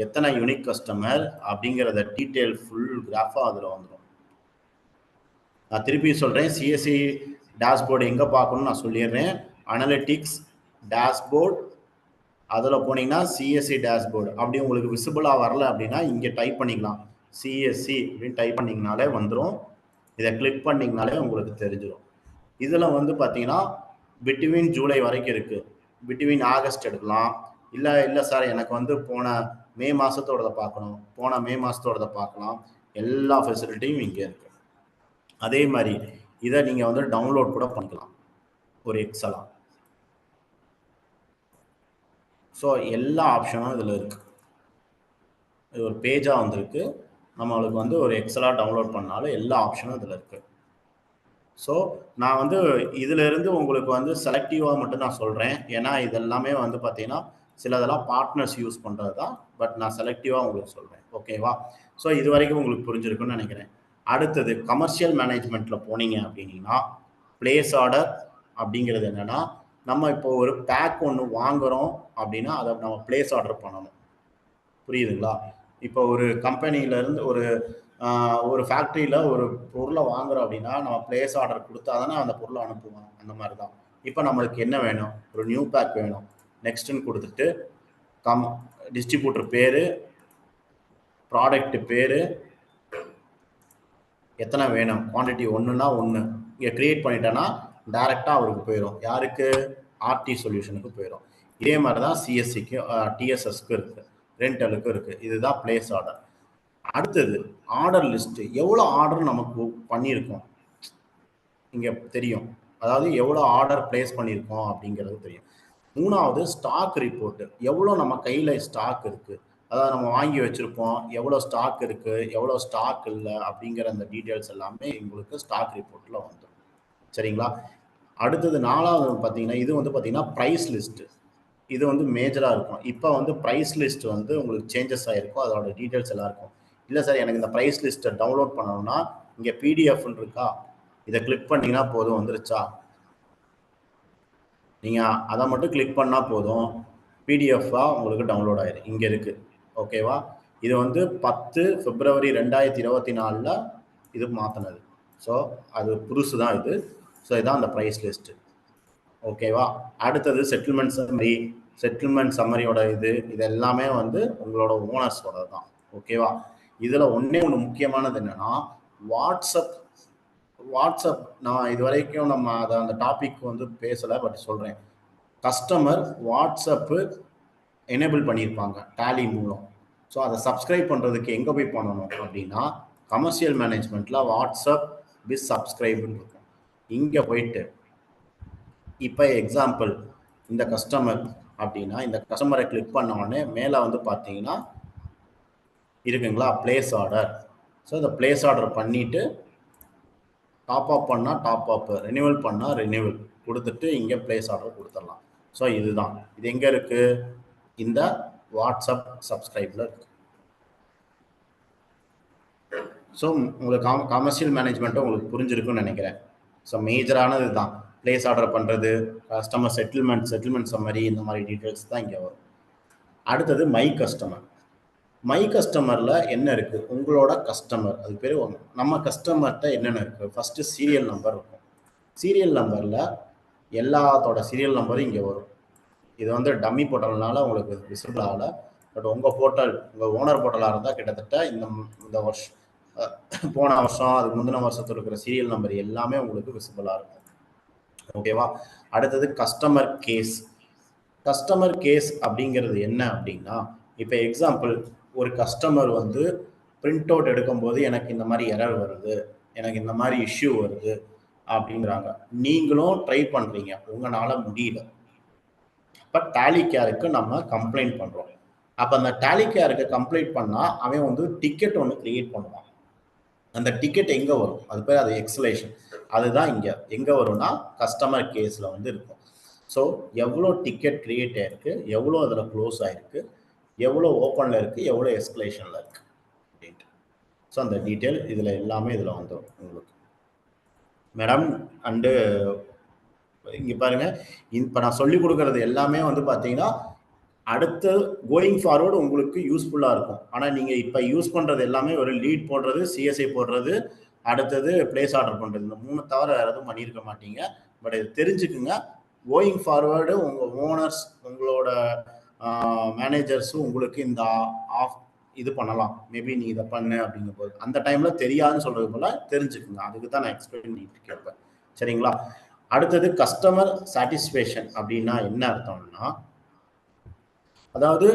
எத்தனை யூனிக் கஸ்டமர் அப்படிங்கிறத டீட்டெயில் ஃபுல் கிராஃபாக அதில் வந்துடும். நான் திருப்பி சொல்கிறேன், CSC டேஷ்போர்டு எங்கே பார்க்கணும்னு நான் சொல்லிடுறேன். அனலிட்டிக்ஸ் டேஷ்போர்ட், அதில் போனீங்கன்னா CSC டேஷ்போர்டு அப்படி உங்களுக்கு விசிபிளாக வரல அப்படின்னா இங்கே டைப் பண்ணிக்கலாம் CSC அப்படின்னு டைப் பண்ணிங்கனாலே வந்துடும். இதை கிளிக் பண்ணிங்கனாலே உங்களுக்கு தெரிஞ்சிடும். இதில் வந்து பார்த்தீங்கன்னா பிட்வீன் ஜூலை வரைக்கும் இருக்குது, பிட்வீன் ஆகஸ்ட் எடுக்கலாம். இல்லை சார் எனக்கு வந்து போன மே மாதத்தோடதை பார்க்கணும், போன மே மாதத்தோடதை பார்க்கலாம். எல்லா ஃபெசிலிட்டியும் இங்கே இருக்குது. அதே மாதிரி இதை நீங்கள் வந்து டவுன்லோட் கூட பண்ணிக்கலாம் ஒரு எக்ஸலா. ஸோ எல்லா ஆப்ஷனும் இதில் இருக்குது. இது ஒரு பேஜாக வந்திருக்கு. நம்மளுக்கு வந்து ஒரு எக்ஸலா டவுன்லோட் பண்ணாலும் எல்லா ஆப்ஷனும் இதில் இருக்குது. ஸோ நான் வந்து இதிலிருந்து உங்களுக்கு வந்து செலக்டிவாக மட்டும் நான் சொல்கிறேன். ஏன்னா இதெல்லாமே வந்து பார்த்தீங்கன்னா சிலதெல்லாம் பார்ட்னர்ஸ் யூஸ் பண்ணுறது தான். பட் நான் செலக்டிவாக உங்களுக்கு சொல்கிறேன். ஓகேவா? ஸோ இது வரைக்கும் உங்களுக்கு புரிஞ்சிருக்குன்னு நினைக்கிறேன். அடுத்தது கமர்ஷியல் மேனேஜ்மெண்ட்டில் போனீங்க அப்படின்னா பிளேஸ் ஆர்டர் அப்படிங்கிறது என்னென்னா, நம்ம இப்போ ஒரு பேக் ஒன்று வாங்குகிறோம் அப்படின்னா அதை நம்ம பிளேஸ் ஆர்டர் பண்ணணும். புரியுதுங்களா? இப்போ ஒரு கம்பெனியிலேருந்து ஒரு ஃபேக்ட்ரியில் ஒரு பொருளை வாங்குகிறோம் அப்படின்னா நம்ம பிளேஸ் ஆர்டர் கொடுத்தா தானே அந்த பொருளை அனுப்புவோம். அந்த மாதிரி தான் இப்போ நம்மளுக்கு என்ன வேணும், ஒரு நியூ பேக் வேணும். நெக்ஸ்ட்டுன்னு கொடுத்துட்டு டிஸ்ட்ரிபியூட்டர் பேர், ப்ராடக்ட் பேர், எத்தனை வேணும், குவான்டிட்டி 1னா 1 இங்கே க்ரியேட் பண்ணிட்டேன்னா டைரெக்டாக அவருக்கு போயிடும். யாருக்கு? ஆர்டி சொல்யூஷனுக்கு போயிடும். இதே மாதிரி தான் சிஎஸ்சிக்கு டிஎஸ்எஸ்க்கு இருக்குது, ரெண்டலுக்கும் இருக்குது. இதுதான் பிளேஸ் ஆர்டர். அடுத்தது ஆர்டர் லிஸ்ட்டு. எவ்வளோ ஆர்டர் நமக்கு பண்ணியிருக்கோம் இங்கே தெரியும். அதாவது எவ்வளோ ஆர்டர் பிளேஸ் பண்ணியிருக்கோம் அப்படிங்கிறது தெரியும். 3வது ஸ்டாக் ரிப்போர்ட்டு. எவ்வளோ நம்ம கையில் ஸ்டாக் இருக்குது, அதாவது நம்ம வாங்கி வச்சுருப்போம், எவ்வளோ ஸ்டாக் இருக்குது, எவ்வளோ ஸ்டாக் இல்லை அப்படிங்கிற அந்த டீட்டெயில்ஸ் எல்லாமே உங்களுக்கு ஸ்டாக் ரிப்போர்ட்டில் வந்துடும். சரிங்களா? அடுத்தது 4வது பார்த்தீங்கன்னா இது வந்து பார்த்தீங்கன்னா ப்ரைஸ் லிஸ்ட்டு. இது வந்து மேஜராக இருக்கும். இப்போ வந்து ப்ரைஸ் லிஸ்ட் வந்து உங்களுக்கு சேஞ்சஸ் ஆகிருக்கும், அதோட டீட்டெயில்ஸ் எல்லாம் இருக்கும். இல்லை சார் எனக்கு இந்த ப்ரைஸ் லிஸ்ட்டை டவுன்லோட் பண்ணணும்னா இங்கே பிடிஎஃப்னு இருக்கா, இதை கிளிக் பண்ணிங்கன்னா போதும், வந்துருச்சா? நீங்கள் அதை மட்டும் கிளிக் பண்ணால் போதும், பிடிஎஃபாக உங்களுக்கு டவுன்லோட் ஆயிடும். இங்கே இருக்குது. ஓகேவா? இது வந்து 10 பிப்ரவரி 2024 இது மாற்றினது. ஸோ அது புதுசு தான் இது. ஸோ இதுதான் அந்த ப்ரைஸ் லிஸ்ட்டு. ஓகேவா? அடுத்தது செட்டில்மெண்ட் சம்மரி. செட்டில்மெண்ட் சம்மரியோட இது எல்லாமே வந்து உங்களோட ஓனர்ஸோட தான். ஓகேவா? இதில் ஒன்றே ஒன்று முக்கியமானது என்னென்னா வாட்ஸ்அப். நான் இது வரைக்கும் நம்ம அதை அந்த டாபிக் வந்து பேசலை, பட் சொல்கிறேன். கஸ்டமர் வாட்ஸ்அப்பு எனேபிள் பண்ணியிருப்பாங்க டேலி மூலம். ஸோ அதை சப்ஸ்கிரைப் பண்ணுறதுக்கு எங்கே போய் பண்ணணும் அப்படின்னா கமர்ஷியல் மேனேஜ்மெண்ட்டில் வாட்ஸ்அப் வித் சப்ஸ்கிரைப்னு இருக்கும். இங்கே போயிட்டு இப்போ எக்ஸாம்பிள் இந்த கஸ்டமர் அப்படின்னா இந்த கஸ்டமரை கிளிக் பண்ண உடனே மேலே வந்து பார்த்தீங்கன்னா இருக்குங்களா பிளேஸ் ஆர்டர். ஸோ இந்த பிளேஸ் ஆர்டர் பண்ணிவிட்டு டாப் அப் பண்ணால் டாப் அப், ரினியூவல் பண்ணால் ரினியூவல் கொடுத்துட்டு இங்கே பிளேஸ் ஆர்டர் கொடுத்துடலாம். ஸோ இதுதான். இது எங்கே இருக்குது? இந்த வாட்ஸ்அப் சப்ஸ்கிரைபில் இருக்குது. ஸோ உங்களுக்கு கமர்ஷியல் மேனேஜ்மெண்ட்டும் உங்களுக்கு புரிஞ்சிருக்குன்னு நினைக்கிறேன். ஸோ மேஜரானது தான் பிளேஸ் ஆர்டர் பண்ணுறது, கஸ்டமர் செட்டில்மெண்ட் சம்மரி, இந்த மாதிரி டீட்டெயில்ஸ் தான் இங்கே வரும். அடுத்தது மை கஸ்டமர். மை கஸ்டமரில் என்ன இருக்குது? உங்களோட கஸ்டமர் அது பேர் நம்ம கஸ்டமர்கிட்ட என்னென்ன இருக்குது? ஃபஸ்ட்டு சீரியல் நம்பர் இருக்கும். சீரியல் நம்பரில் எல்லாத்தோட சீரியல் நம்பரும் இங்கே வரும். இது வந்து டம்மி போர்ட்டல்னால உங்களுக்கு விசிபிள் ஆகலை. பட் உங்கள் போர்ட்டல், உங்கள் ஓனர் போர்ட்டலாக இருந்தால் கிட்டத்தட்ட இந்த வருஷம், போன வருஷம், அதுக்கு முந்தின வருஷத்தில் இருக்கிற சீரியல் நம்பர் எல்லாமே உங்களுக்கு விசிபிளாக இருக்கும். ஓகேவா? அடுத்தது கஸ்டமர் கேஸ். கஸ்டமர் கேஸ் அப்படிங்கிறது என்ன அப்படின்னா, இப்போ எக்ஸாம்பிள் ஒரு கஸ்டமர் வந்து பிரிண்ட் அவுட் எடுக்கும்போது எனக்கு இந்த மாதிரி எரர் வருது, எனக்கு இந்த மாதிரி இஷ்யூ வருது அப்படிங்கிறாங்க. நீங்களும் ட்ரை பண்ணுறீங்க, உங்களால் முடியல. இப்போ டேலி கேருக்கு நம்ம கம்ப்ளைண்ட் பண்ணுறோம். அப்போ அந்த டேலி கேருக்கு கம்ப்ளைண்ட் பண்ணால் அவன் வந்து டிக்கெட் ஒன்று க்ரியேட் பண்ணுவான். அந்த டிக்கெட் எங்கே வரும்? அது பேர் அது எக்ஸலேஷன். அதுதான் இங்கே எங்கே வரும்னா கஸ்டமர் கேஸில் வந்து இருக்கும். ஸோ எவ்வளோ டிக்கெட் க்ரியேட் ஆகிருக்கு, எவ்வளோ அதில் க்ளோஸ் ஆகிருக்கு, எவ்வளோ ஓப்பனில் இருக்குது, எவ்வளோ எஸ்கலேஷனில் இருக்குது அப்படின்ட்டு. ஸோ அந்த டீட்டெயில் இதில் எல்லாமே இதில் வந்துடும் உங்களுக்கு மேடம். அண்டு இங்கே பாருங்கள், இப்போ நான் சொல்லிக் கொடுக்குறது எல்லாமே வந்து பார்த்தீங்கன்னா அடுத்து கோயிங் ஃபார்வர்டு உங்களுக்கு யூஸ்ஃபுல்லாக இருக்கும். ஆனால் நீங்கள் இப்போ யூஸ் பண்ணுறது எல்லாமே ஒரு லீட் போடுறது, சிஎஸ்ஐ போடுறது, அடுத்தது பிளேஸ் ஆர்டர் பண்ணுறது, இந்த 3 தவிர வேறு எதுவும் பண்ணியிருக்க மாட்டீங்க. பட் இது தெரிஞ்சுக்குங்க. கோயிங் ஃபார்வர்டு உங்கள் ஓனர்ஸ், உங்களோட மேனேஜர்ஸும் உங்களுக்கு இந்த இது பண்ணலாம். மேபி நீ இதை பண்ணு அப்படிங்கும் போது அந்த டைமில் தெரியாதுன்னு சொல்கிறது போல் தெரிஞ்சுக்குங்க. அதுக்கு தான் நான் எக்ஸ்பிளைன் பண்ணிட்டு கேட்பேன். சரிங்களா? அடுத்தது கஸ்டமர் சாட்டிஸ்ஃபேக்ஷன் அப்படின்னா என்ன அர்த்தம்னா, அதாவது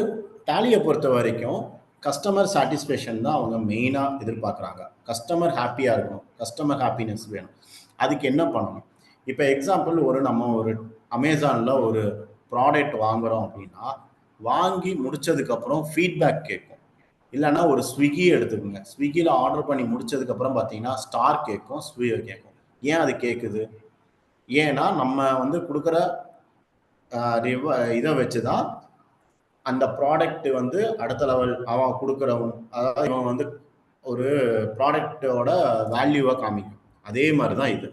டேலியை பொறுத்த வரைக்கும் கஸ்டமர் சாட்டிஸ்ஃபேக்ஷன் தான் அவங்க மெயினாக எதிர்பார்க்குறாங்க. கஸ்டமர் ஹாப்பியாக இருக்கணும், கஸ்டமர் ஹாப்பினஸ் வேணும். அதுக்கு என்ன பண்ணணும்? இப்போ எக்ஸாம்பிள் நம்ம ஒரு அமேசானில் ஒரு ப்ராடக்ட் வாங்குகிறோம் அப்படின்னா, வாங்கி முடிச்சதுக்கப்புறம் ஃபீட்பேக் கேட்கும். இல்லைன்னா ஒரு ஸ்விக்கி எடுத்துக்கோங்க. ஸ்விக்கியில் ஆர்டர் பண்ணி முடிச்சதுக்கப்புறம் பார்த்தீங்கன்னா ஸ்டார் கேட்கும், ஸ்விக்கி கேட்கும். ஏன் அது கேட்குது? ஏன்னா நம்ம கொடுக்குற இதை வச்சு தான் அந்த ப்ராடக்ட் அடுத்த லெவல் அவன் கொடுக்குறவன், அதாவது இவன் ஒரு ப்ராடக்டோட வேல்யூவை காமிக்கும். அதே மாதிரி தான் இது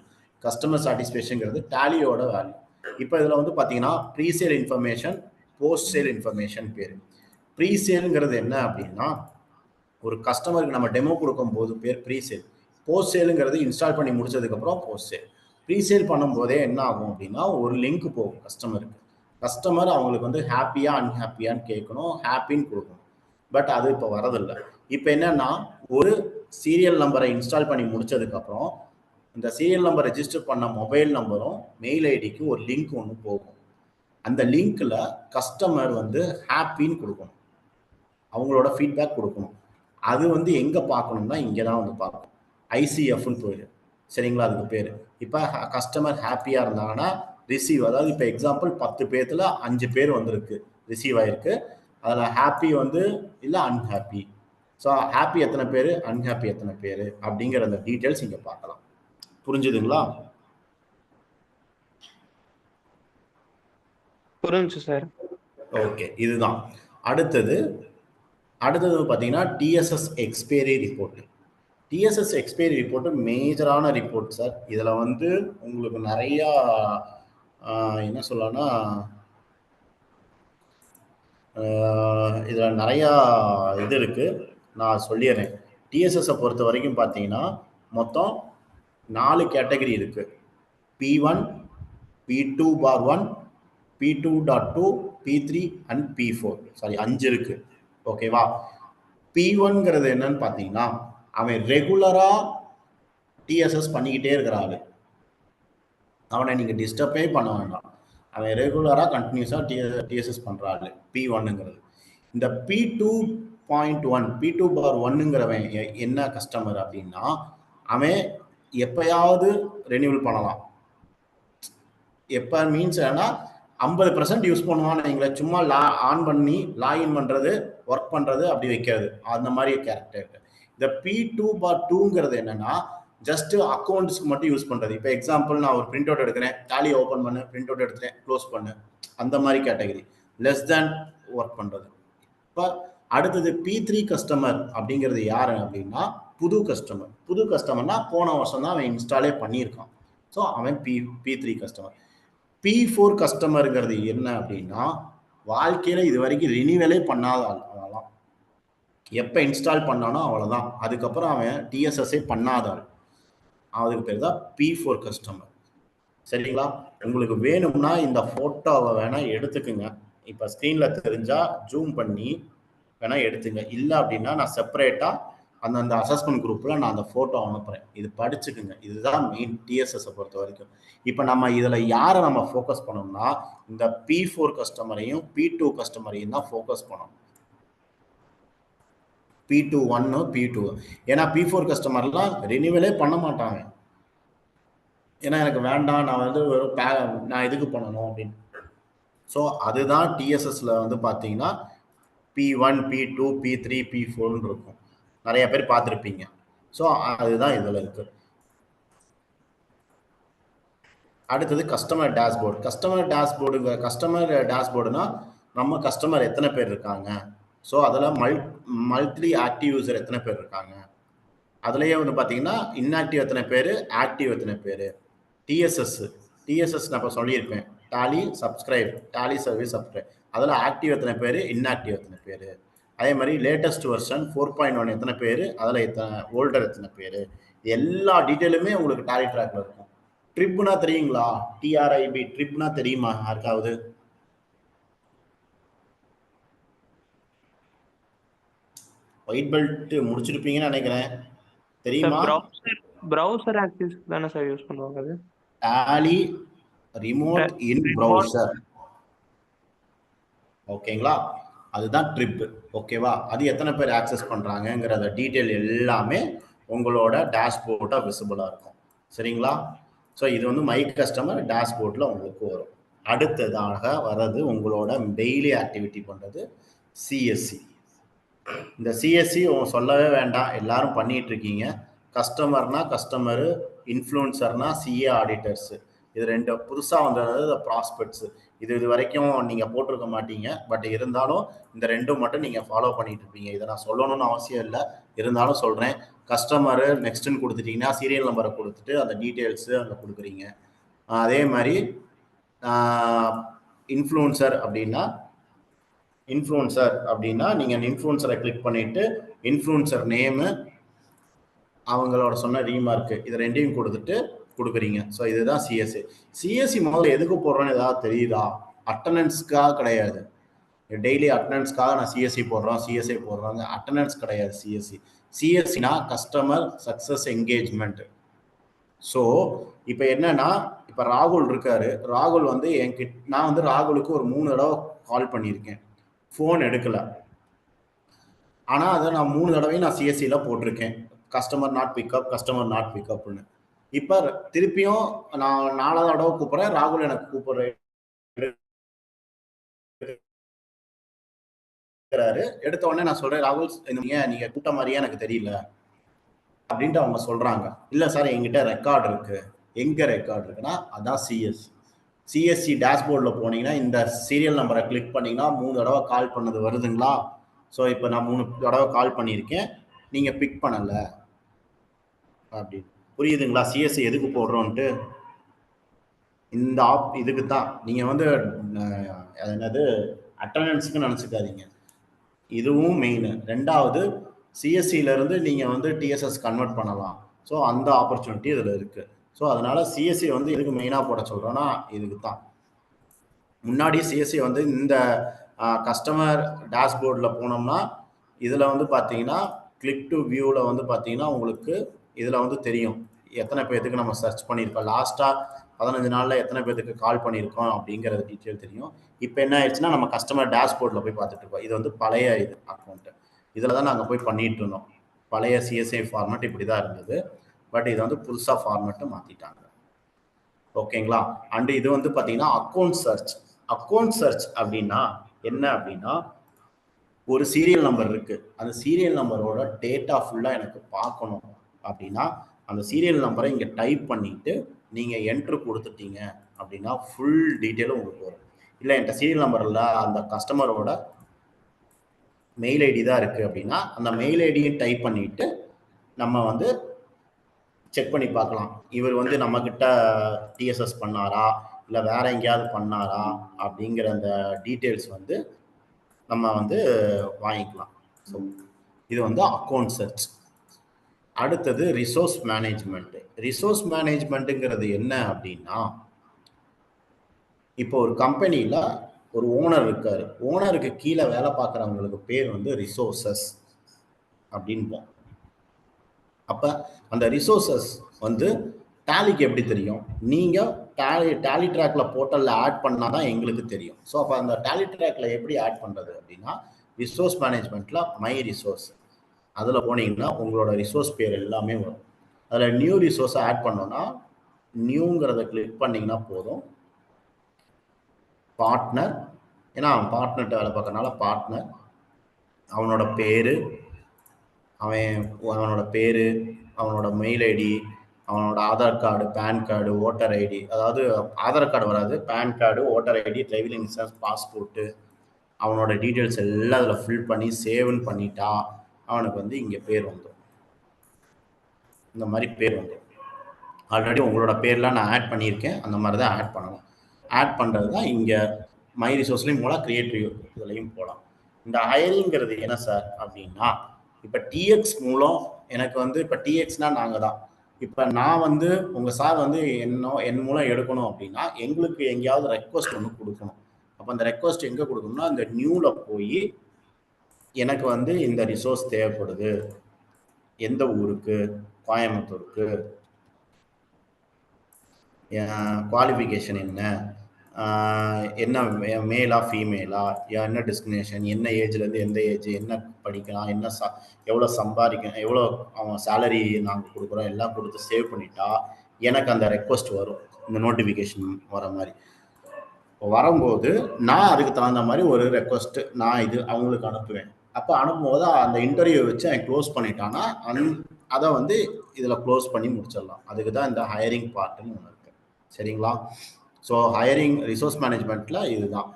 கஸ்டமர் சாட்டிஸ்ஃபேக்ஷன்ங்கிறது டேலியோட வேல்யூ. இப்போ இதில் பார்த்தீங்கன்னா presale information, post sale information பேர். ப்ரீசேலுங்கிறது என்ன அப்படின்னா, ஒரு கஸ்டமருக்கு நம்ம டெமோ கொடுக்கும்போது பேர் ப்ரீசேல். போஸ்ட் சேலுங்கிறது இன்ஸ்டால் பண்ணி முடிச்சதுக்கப்புறம் போஸ்ட் சேல். ப்ரீசேல் பண்ணும்போதே என்ன ஆகும் அப்படின்னா, ஒரு லிங்க் போகும் கஸ்டமருக்கு. கஸ்டமர் அவங்களுக்கு ஹாப்பியா அன்ஹாப்பியான்னு கேட்கணும், ஹாப்பின்னு கொடுக்கணும். பட் அது இப்போ வரதில்லை. இப்போ என்னன்னா, ஒரு சீரியல் நம்பரை இன்ஸ்டால் பண்ணி முடிச்சதுக்கப்புறம் இந்த சீரியல் நம்பர் ரெஜிஸ்டர் பண்ண மொபைல் நம்பரும் மெயில் ஐடிக்கு ஒரு லிங்க் ஒன்று போகும். அந்த லிங்க்ல கஸ்டமர் ஹாப்பின்னு கொடுக்கணும், அவங்களோட ஃபீட்பேக் கொடுக்கணும். அது எங்கே பார்க்கணும்னா இங்கே தான் பார்க்கணும். ஐசிஎஃப்னு போயிடு, சரிங்களா? அதுக்கு பேர். இப்போ கஸ்டமர் ஹாப்பியாக இருந்தாங்கன்னா ரிசீவ், அதாவது இப்போ எக்ஸாம்பிள் 10 பேர்த்துல 5 பேர் வந்திருக்கு, ரிசீவ் ஆயிருக்கு. அதில் ஹாப்பி இல்லை அன்ஹாப்பி. ஸோ ஹாப்பி எத்தனை பேர், அன்ஹாப்பி எத்தனை பேர் அப்படிங்கிற அந்த டீட்டெயில்ஸ் இங்கே பார்க்கலாம். புரிஞ்சுதுங்களா? புரிஞ்சு சார். ஓகே, இதுதான் அடுத்தது பார்த்தீங்கன்னா DSS expiry report. DSS expiry report மேஜரான ரிப்போர்ட் சார். இதில் உங்களுக்கு நிறையா என்ன சொல்லலாம்னா, இதில் நிறையா இது இருக்குது, நான் சொல்லிடுறேன். டிஎஸ்எஸை பொறுத்த வரைக்கும் பார்த்தீங்கன்னா மொத்தம் 4 கேட்டகரி இருக்குது. P1, P2/1, P2.2, P3 and P4. Sorry, 5 இருக்கு. ஓகேவா? P1ங்கிறது என்னன்னு பார்த்தீங்கன்னா, அவன் ரெகுலராக டிஎஸ்எஸ் பண்ணிக்கிட்டே இருக்கிறாரு. அவனை நீங்கள் டிஸ்டர்பே பண்ண வேண்டாம். அவன் ரெகுலராக கண்டினியூஸாக டிஎஸ்எஸ் பண்ணுறாரு. P1ங்கிறது. இந்த P2.1, P2/1ங்கிறவன் என்ன கஸ்டமர் அப்படின்னா, அவன் எப்பயாவது ரெனியூவல் பண்ணலாம். எப்போ மீன்ஸ் ஏன்னா 50% யூஸ் பண்ணுவான்னு எங்களை சும்மா ஆன் பண்ணி லாகின் பண்ணுறது, ஒர்க் பண்ணுறது, அப்படி வைக்கிறது, அந்த மாதிரி கேரக்டர். இந்த P2/2ங்கிறது என்னன்னா, ஜஸ்ட் அக்கௌண்ட்ஸ்க்கு மட்டும் யூஸ் பண்ணுறது. இப்போ எக்ஸாம்பிள் நான் ஒரு பிரிண்ட் அவுட் எடுக்கிறேன், டேலி ஓப்பன் பண்ணு, பிரிண்ட் அவுட் எடுத்துட்டேன், க்ளோஸ் பண்ணு, அந்த மாதிரி கேட்டகரி. லெஸ் தேன் ஒர்க் பண்ணுறது. இப்போ அடுத்தது P3 கஸ்டமர் அப்படிங்கிறது யாரு அப்படின்னா, புது கஸ்டமர். புது கஸ்டமர்னா போன வருஷம் தான் அவன் இன்ஸ்டாலே பண்ணியிருக்கான். ஸோ அவன் P3 கஸ்டமர். P4 கஸ்டமருங்கிறது என்ன அப்படின்னா, வாழ்க்கையில் இது வரைக்கும் ரினியூவலே பண்ணாத ஆள். அவெல்லாம் எப்போ இன்ஸ்டால் பண்ணானோ அவ்வளோதான், அதுக்கப்புறம் அவன் டிஎஸ்எஸ்ஸே பண்ணாத ஆள். அதுக்கு பேர் தான் P4 கஸ்டமர். சரிங்களா? உங்களுக்கு வேணும்னா இந்த ஃபோட்டோவை வேணால் எடுத்துக்குங்க. இப்போ ஸ்க்ரீனில் தெரிஞ்சால் ஜூம் பண்ணி வேணால் எடுத்துங்க. இல்லை அப்படின்னா நான் செப்பரேட்டாக அந்த அசஸ்மெண்ட் குரூப்பில் நான் அந்த ஃபோட்டோ அனுப்புகிறேன். இது படிச்சுக்குங்க. இதுதான் மெயின் டிஎஸ்எஸை பொறுத்த வரைக்கும். இப்போ நம்ம இதில் யாரை நம்ம ஃபோக்கஸ் பண்ணோம்னா, இந்த P4 கஸ்டமரையும் P2 கஸ்டமரையும் தான் ஃபோக்கஸ் பண்ணணும். P2/1, P2. ஏன்னா P4 கஸ்டமர்லாம் ரினியூவலே பண்ண மாட்டாங்க. ஏன்னா எனக்கு வேண்டாம், நான் நான் இதுக்கு பண்ணணும் அப்படின்னு. ஸோ அதுதான் டிஎஸ்எஸ்ல பார்த்தீங்கன்னா P1, P2, P3, P4ன்னு இருக்கும். நிறைய பேர் பார்த்துருப்பீங்க. ஸோ அதுதான் இதில் இருக்கு. அடுத்தது கஸ்டமர் டேஷ்போர்டு. கஸ்டமர் டேஷ்போர்டுனா நம்ம கஸ்டமர் எத்தனை பேர் இருக்காங்க, ஸோ அதில் மல்த்லி ஆக்டிவ் யூசர் எத்தனை பேர் இருக்காங்க, அதுலேயே பார்த்தீங்கன்னா இன்ஆக்டிவ் எத்தனை பேர், ஆக்டிவ் எத்தனை பேர். டிஎஸ்எஸ் நான் இப்போ சொல்லியிருப்பேன், Tally subscribe, Tally service subscribe. அதில் ஆக்டிவ் எத்தனை பேர், இன்ஆக்டிவ் எத்தனை பேர். அதே மாதிரி லேட்டஸ்ட் வெர்ஷன் 4.1 எத்தனை பேர், அதில் ஓல்டர் எத்தனை பேர். எல்லா டீட்டெயிலுமே உங்களுக்கு டாலி ட்ராக்ல இருக்கும். ட்ரிப்னா தெரியுங்களா? டிஆர்ஐபி ட்ரிப்னா தெரியுமா யாருக்காவது? ஒயிட் பெல்ட் முடிச்சிருப்பீங்கன்னு நினைக்கிறேன். தெரியுமா? browser access தானே சார் யூஸ் பண்ணுவாங்க. அது டாலி ரிமோட் இன் browser. ஓகேங்களா? அதுதான் ட்ரிப். ஓகேவா? அது எத்தனை பேர் ஆக்சஸ் பண்ணுறாங்கங்கிறத டீட்டெயில் எல்லாமே உங்களோட டேஷ்போர்டாக விசிபிளாக இருக்கும். சரிங்களா? ஸோ இது வந்து மை கஸ்டமர் டேஷ்போர்டில் உங்களுக்கு வரும். அடுத்ததாக வர்றது உங்களோட டெய்லி ஆக்டிவிட்டி பண்ணுறது சிஎஸ்சி. இந்த சிஎஸ்சி சொல்லவே வேண்டாம், எல்லாரும் பண்ணிட்டு இருக்கீங்க. கஸ்டமர்னா கஸ்டமரு, இன்ஃப்ளூன்சர்னா சிஏ ஆடிட்டர்ஸு. இது ரெண்டு புதுசாக வந்தது ப்ராஸ்பெக்ட்ஸு. இது வரைக்கும் நீங்கள் போட்டிருக்க மாட்டீங்க. பட் இருந்தாலும் இந்த ரெண்டும் மட்டும் நீங்கள் ஃபாலோ பண்ணிட்டு இருப்பீங்க. இதை நான் சொல்லணும்னு அவசியம் இல்லை, இருந்தாலும் சொல்கிறேன். கஸ்டமரு நெக்ஸ்ட்டுன்னு கொடுத்துட்டீங்கன்னா சீரியல் நம்பரை கொடுத்துட்டு அந்த டீட்டெயில்ஸு அங்கே கொடுக்குறீங்க. அதே மாதிரி இன்ஃப்ளூன்சர் அப்படின்னா நீங்கள் இன்ஃப்ளூன்சரை கிளிக் பண்ணிவிட்டு இன்ஃப்ளூன்சர் நேமு, அவங்களோட சொன்ன ரீமார்க்கு, இது ரெண்டையும் கொடுத்துட்டு கொடுக்குறீங்க. ஸோ இதுதான் சிஎஸ்சி. சிஎஸ்சி முதல்ல எதுக்கு போடுறோன்னு ஏதாவது தெரியுதா? அட்டண்டன்ஸ்க்காக கிடையாது. டெய்லி அட்டண்டன்ஸ்க்காக நான் சிஎஸ்சி போடுறாங்க. அட்டண்டன்ஸ் கிடையாது சிஎஸ்சி. சிஎஸ்சினா கஸ்டமர் சக்ஸஸ் என்கேஜ்மெண்ட். ஸோ இப்போ என்னன்னா, இப்போ ராகுல் இருக்காரு. ராகுல் வந்து நான் வந்து ராகுலுக்கு ஒரு 3 தடவை கால் பண்ணியிருக்கேன், ஃபோன் எடுக்கலை. ஆனால் அதை நான் 3 தடவையும் நான் சிஎஸ்சியில் போட்டிருக்கேன், கஸ்டமர் நாட் பிக்கப்னு. இப்போ திருப்பியும் நான் 4 தடவை கூப்பிட்றேன், ராகுல் எனக்கு கூப்பிட்றாரு. எடுத்த உடனே நான் சொல்றேன், ராகுல் நீங்க கூட்ட மாதிரியே எனக்கு தெரியல அப்படின்ட்டு அவங்க சொல்றாங்க. இல்ல சார், என்கிட்ட ரெக்கார்டு இருக்கு. எங்க ரெக்கார்டு இருக்குன்னா அதான் சிஎஸ்சி டேஷ்போர்டில் போனீங்கன்னா இந்த சீரியல் நம்பரை கிளிக் பண்ணீங்கன்னா 3 தடவை கால் பண்ணது வருதுங்களா? ஸோ இப்போ நான் 3 தடவை கால் பண்ணியிருக்கேன், நீங்கள் பிக் பண்ணலை அப்படின்னு. புரியுதுங்களா சிஎஸ்சி எதுக்கு போடுறோன்ட்டு? இந்த இதுக்கு தான். நீங்கள் வந்து அது என்னது அட்டண்டன்ஸுக்கு நினச்சிக்காதீங்க, இதுவும் மெயின். ரெண்டாவது, சிஎஸ்சியிலேருந்து நீங்கள் வந்து டிஎஸ்எஸ் கன்வெர்ட் பண்ணலாம். ஸோ அந்த ஆப்பர்ச்சுனிட்டி இதில் இருக்குது. ஸோ அதனால் சிஎஸ்சி வந்து எதுக்கு மெயினாக போட சொல்கிறோன்னா இதுக்கு தான். முன்னாடி சிஎஸ்சி வந்து இந்த கஸ்டமர் டேஷ்போர்டில் போனோம்னா இதில் வந்து பார்த்தீங்கன்னா கிளிக் டு வியூவில் வந்து பார்த்தீங்கன்னா உங்களுக்கு இதில் வந்து தெரியும் எத்தனை பேர்த்துக்கு நம்ம சர்ச் பண்ணியிருக்கோம், லாஸ்ட்டாக 15 நாளில் எத்தனை பேர்த்துக்கு கால் பண்ணியிருக்கோம் அப்படிங்கிறது டீட்டெயில் தெரியும். இப்போ என்ன ஆயிடுச்சுன்னா நம்ம கஸ்டமர் டேஷ்போர்டில் போய் பார்த்துட்டு இருக்கோம். இது வந்து பழைய அக்கௌண்ட்டு, இதில் தான் நாங்கள் போய் பண்ணிட்டு இருந்தோம். பழைய சிஎஸ்ஐ ஃபார்மேட் இப்படி தான் இருந்தது. பட் இது வந்து புதுசாக ஃபார்மேட்டை மாற்றிட்டாங்க. ஓகேங்களா? அண்டு இது வந்து பார்த்தீங்கன்னா அக்கௌண்ட் சர்ச் அப்படின்னா என்ன அப்படின்னா, ஒரு சீரியல் நம்பர் இருக்குது, அந்த சீரியல் நம்பரோட டேட்டா ஃபுல்லாக எனக்கு பார்க்கணும் அப்படின்னா அந்த சீரியல் நம்பரை இங்கே டைப் பண்ணிவிட்டு நீங்கள் என்ட்ரு கொடுத்துட்டீங்க அப்படின்னா ஃபுல் டீட்டெயிலும் உங்களுக்கு வரும். இல்லை என்கிட்ட சீரியல் நம்பரில் அந்த கஸ்டமரோட மெயில் ஐடி தான் இருக்குது அப்படின்னா அந்த மெயில் ஐடியை டைப் பண்ணிவிட்டு நம்ம வந்து செக் பண்ணி பார்க்கலாம், இவர் வந்து நம்மக்கிட்ட டிஎஸ்எஸ் பண்ணாரா இல்லை வேற எங்கேயாவது பண்ணாரா அப்படிங்கிற அந்த டீட்டெயில்ஸ் வந்து நம்ம வந்து வாங்கிக்கலாம். ஸோ இது வந்து அக்கௌண்ட் சர்ச். அடுத்தது ரிசோர்ஸ் மேனேஜ்மெண்ட்டுங்கிறது என்ன அப்படின்னா, இப்போ ஒரு கம்பெனியில் ஒரு ஓனர் இருக்காரு, ஓனருக்கு கீழே வேலை பார்க்குறவங்களுக்கு பேர் வந்து ரிசோர்ஸஸ் அப்படின்போம். அப்போ அந்த ரிசோர்ஸஸ் வந்து டேலிக்கு எப்படி தெரியும்? நீங்கள் டேலி ட்ராக்கில் போர்ட்டலில் ஆட் பண்ணால் தான் எங்களுக்கு தெரியும். ஸோ அப்போ அந்த டேலி ட்ராக்கில் எப்படி ஆட் பண்ணுறது அப்படின்னா, ரிசோர்ஸ் மேனேஜ்மெண்ட்டில் மை ரிசோர்ஸ் அதில் போனீங்கன்னா உங்களோட ரிசோர்ஸ் பேர் எல்லாமே வரும். அதில் நியூ ரிசோர்ஸை ஆட் பண்ணோன்னா நியூங்கிறத கிளிக் பண்ணிங்கன்னா போதும். பார்ட்னர், ஏன்னா அவன் பார்ட்னர்கிட்ட வேலை பார்க்கறனால பார்ட்னர், அவனோட பேர், அவனோட மெயில் ஐடி, அவனோட Aadhaar card, PAN card, voter ID, அதாவது ஆதார் கார்டு வராது, PAN card, voter ID, driving licence, passport, அவனோட டீட்டெயில்ஸ் எல்லாம் அதில் ஃபில் பண்ணி சேவ்னு பண்ணிட்டா அவனுக்கு வந்து இங்கே பேர் வந்துடும். இந்த மாதிரி பேர் வந்துடும். ஆல்ரெடி உங்களோட பேர்லாம் நான் ஆட் பண்ணியிருக்கேன், அந்த மாதிரி தான் ஆட் பண்ணணும். ஆட் பண்ணுறது தான் இங்கே மை ரிசோர்ஸ்லையும் போகலாம், கிரியேட்டிவ் இதுலையும் போகலாம். இந்த ஹையரிங்கிறது என்ன சார் அப்படின்னா, இப்போ டிஎக்ஸ் மூலம் எனக்கு வந்து, இப்போ டிஎக்ஸ்னால் நாங்கள் தான், இப்போ நான் வந்து உங்கள் சார் வந்து என் மூலம் எடுக்கணும் அப்படின்னா எங்களுக்கு எங்கேயாவது ரெக்வஸ்ட் ஒன்று கொடுக்கணும். அப்போ அந்த ரெக்வஸ்ட் எங்கே கொடுக்கணும்னா இந்த நியூவில் போய் எனக்கு வந்து இந்த ரிசோர்ஸ் தேவைப்படுது, எந்த ஊருக்கு, கோயம்புத்தூருக்கு, குவாலிஃபிகேஷன் என்ன, என்ன மேலா ஃபீமேலா, என்ன டெஸ்டினேஷன், என்ன ஏஜ்லேருந்து எந்த ஏஜ், என்ன படிக்கலாம், என்ன எவ்வளோ சம்பாதிக்கணும், எவ்வளோ அவன் சேலரி நாங்கள் கொடுக்குறோம் எல்லாம் கொடுத்து சேவ் பண்ணிட்டா எனக்கு அந்த ரெக்வஸ்ட் வரும், இந்த நோட்டிஃபிகேஷன் வர மாதிரி வரும்போது நான் அதுக்கு தகுந்த மாதிரி ஒரு ரெக்வஸ்ட் நான் இது அவங்களுக்கு அனுப்புவேன். அப்போ அனுப்பும்போது அந்த இன்டர்வியூ வச்சு அவன் க்ளோஸ் பண்ணிட்டான்னா அதை வந்து இதில் க்ளோஸ் பண்ணி முடிச்சிடலாம். அதுக்கு தான் இந்த ஹையரிங் பார்ட்டுன்னு ஒன்று இருக்குது. சரிங்களா? ஸோ ஹையரிங் ரிசோர்ஸ் மேனேஜ்மெண்ட்டில் இதுதான்.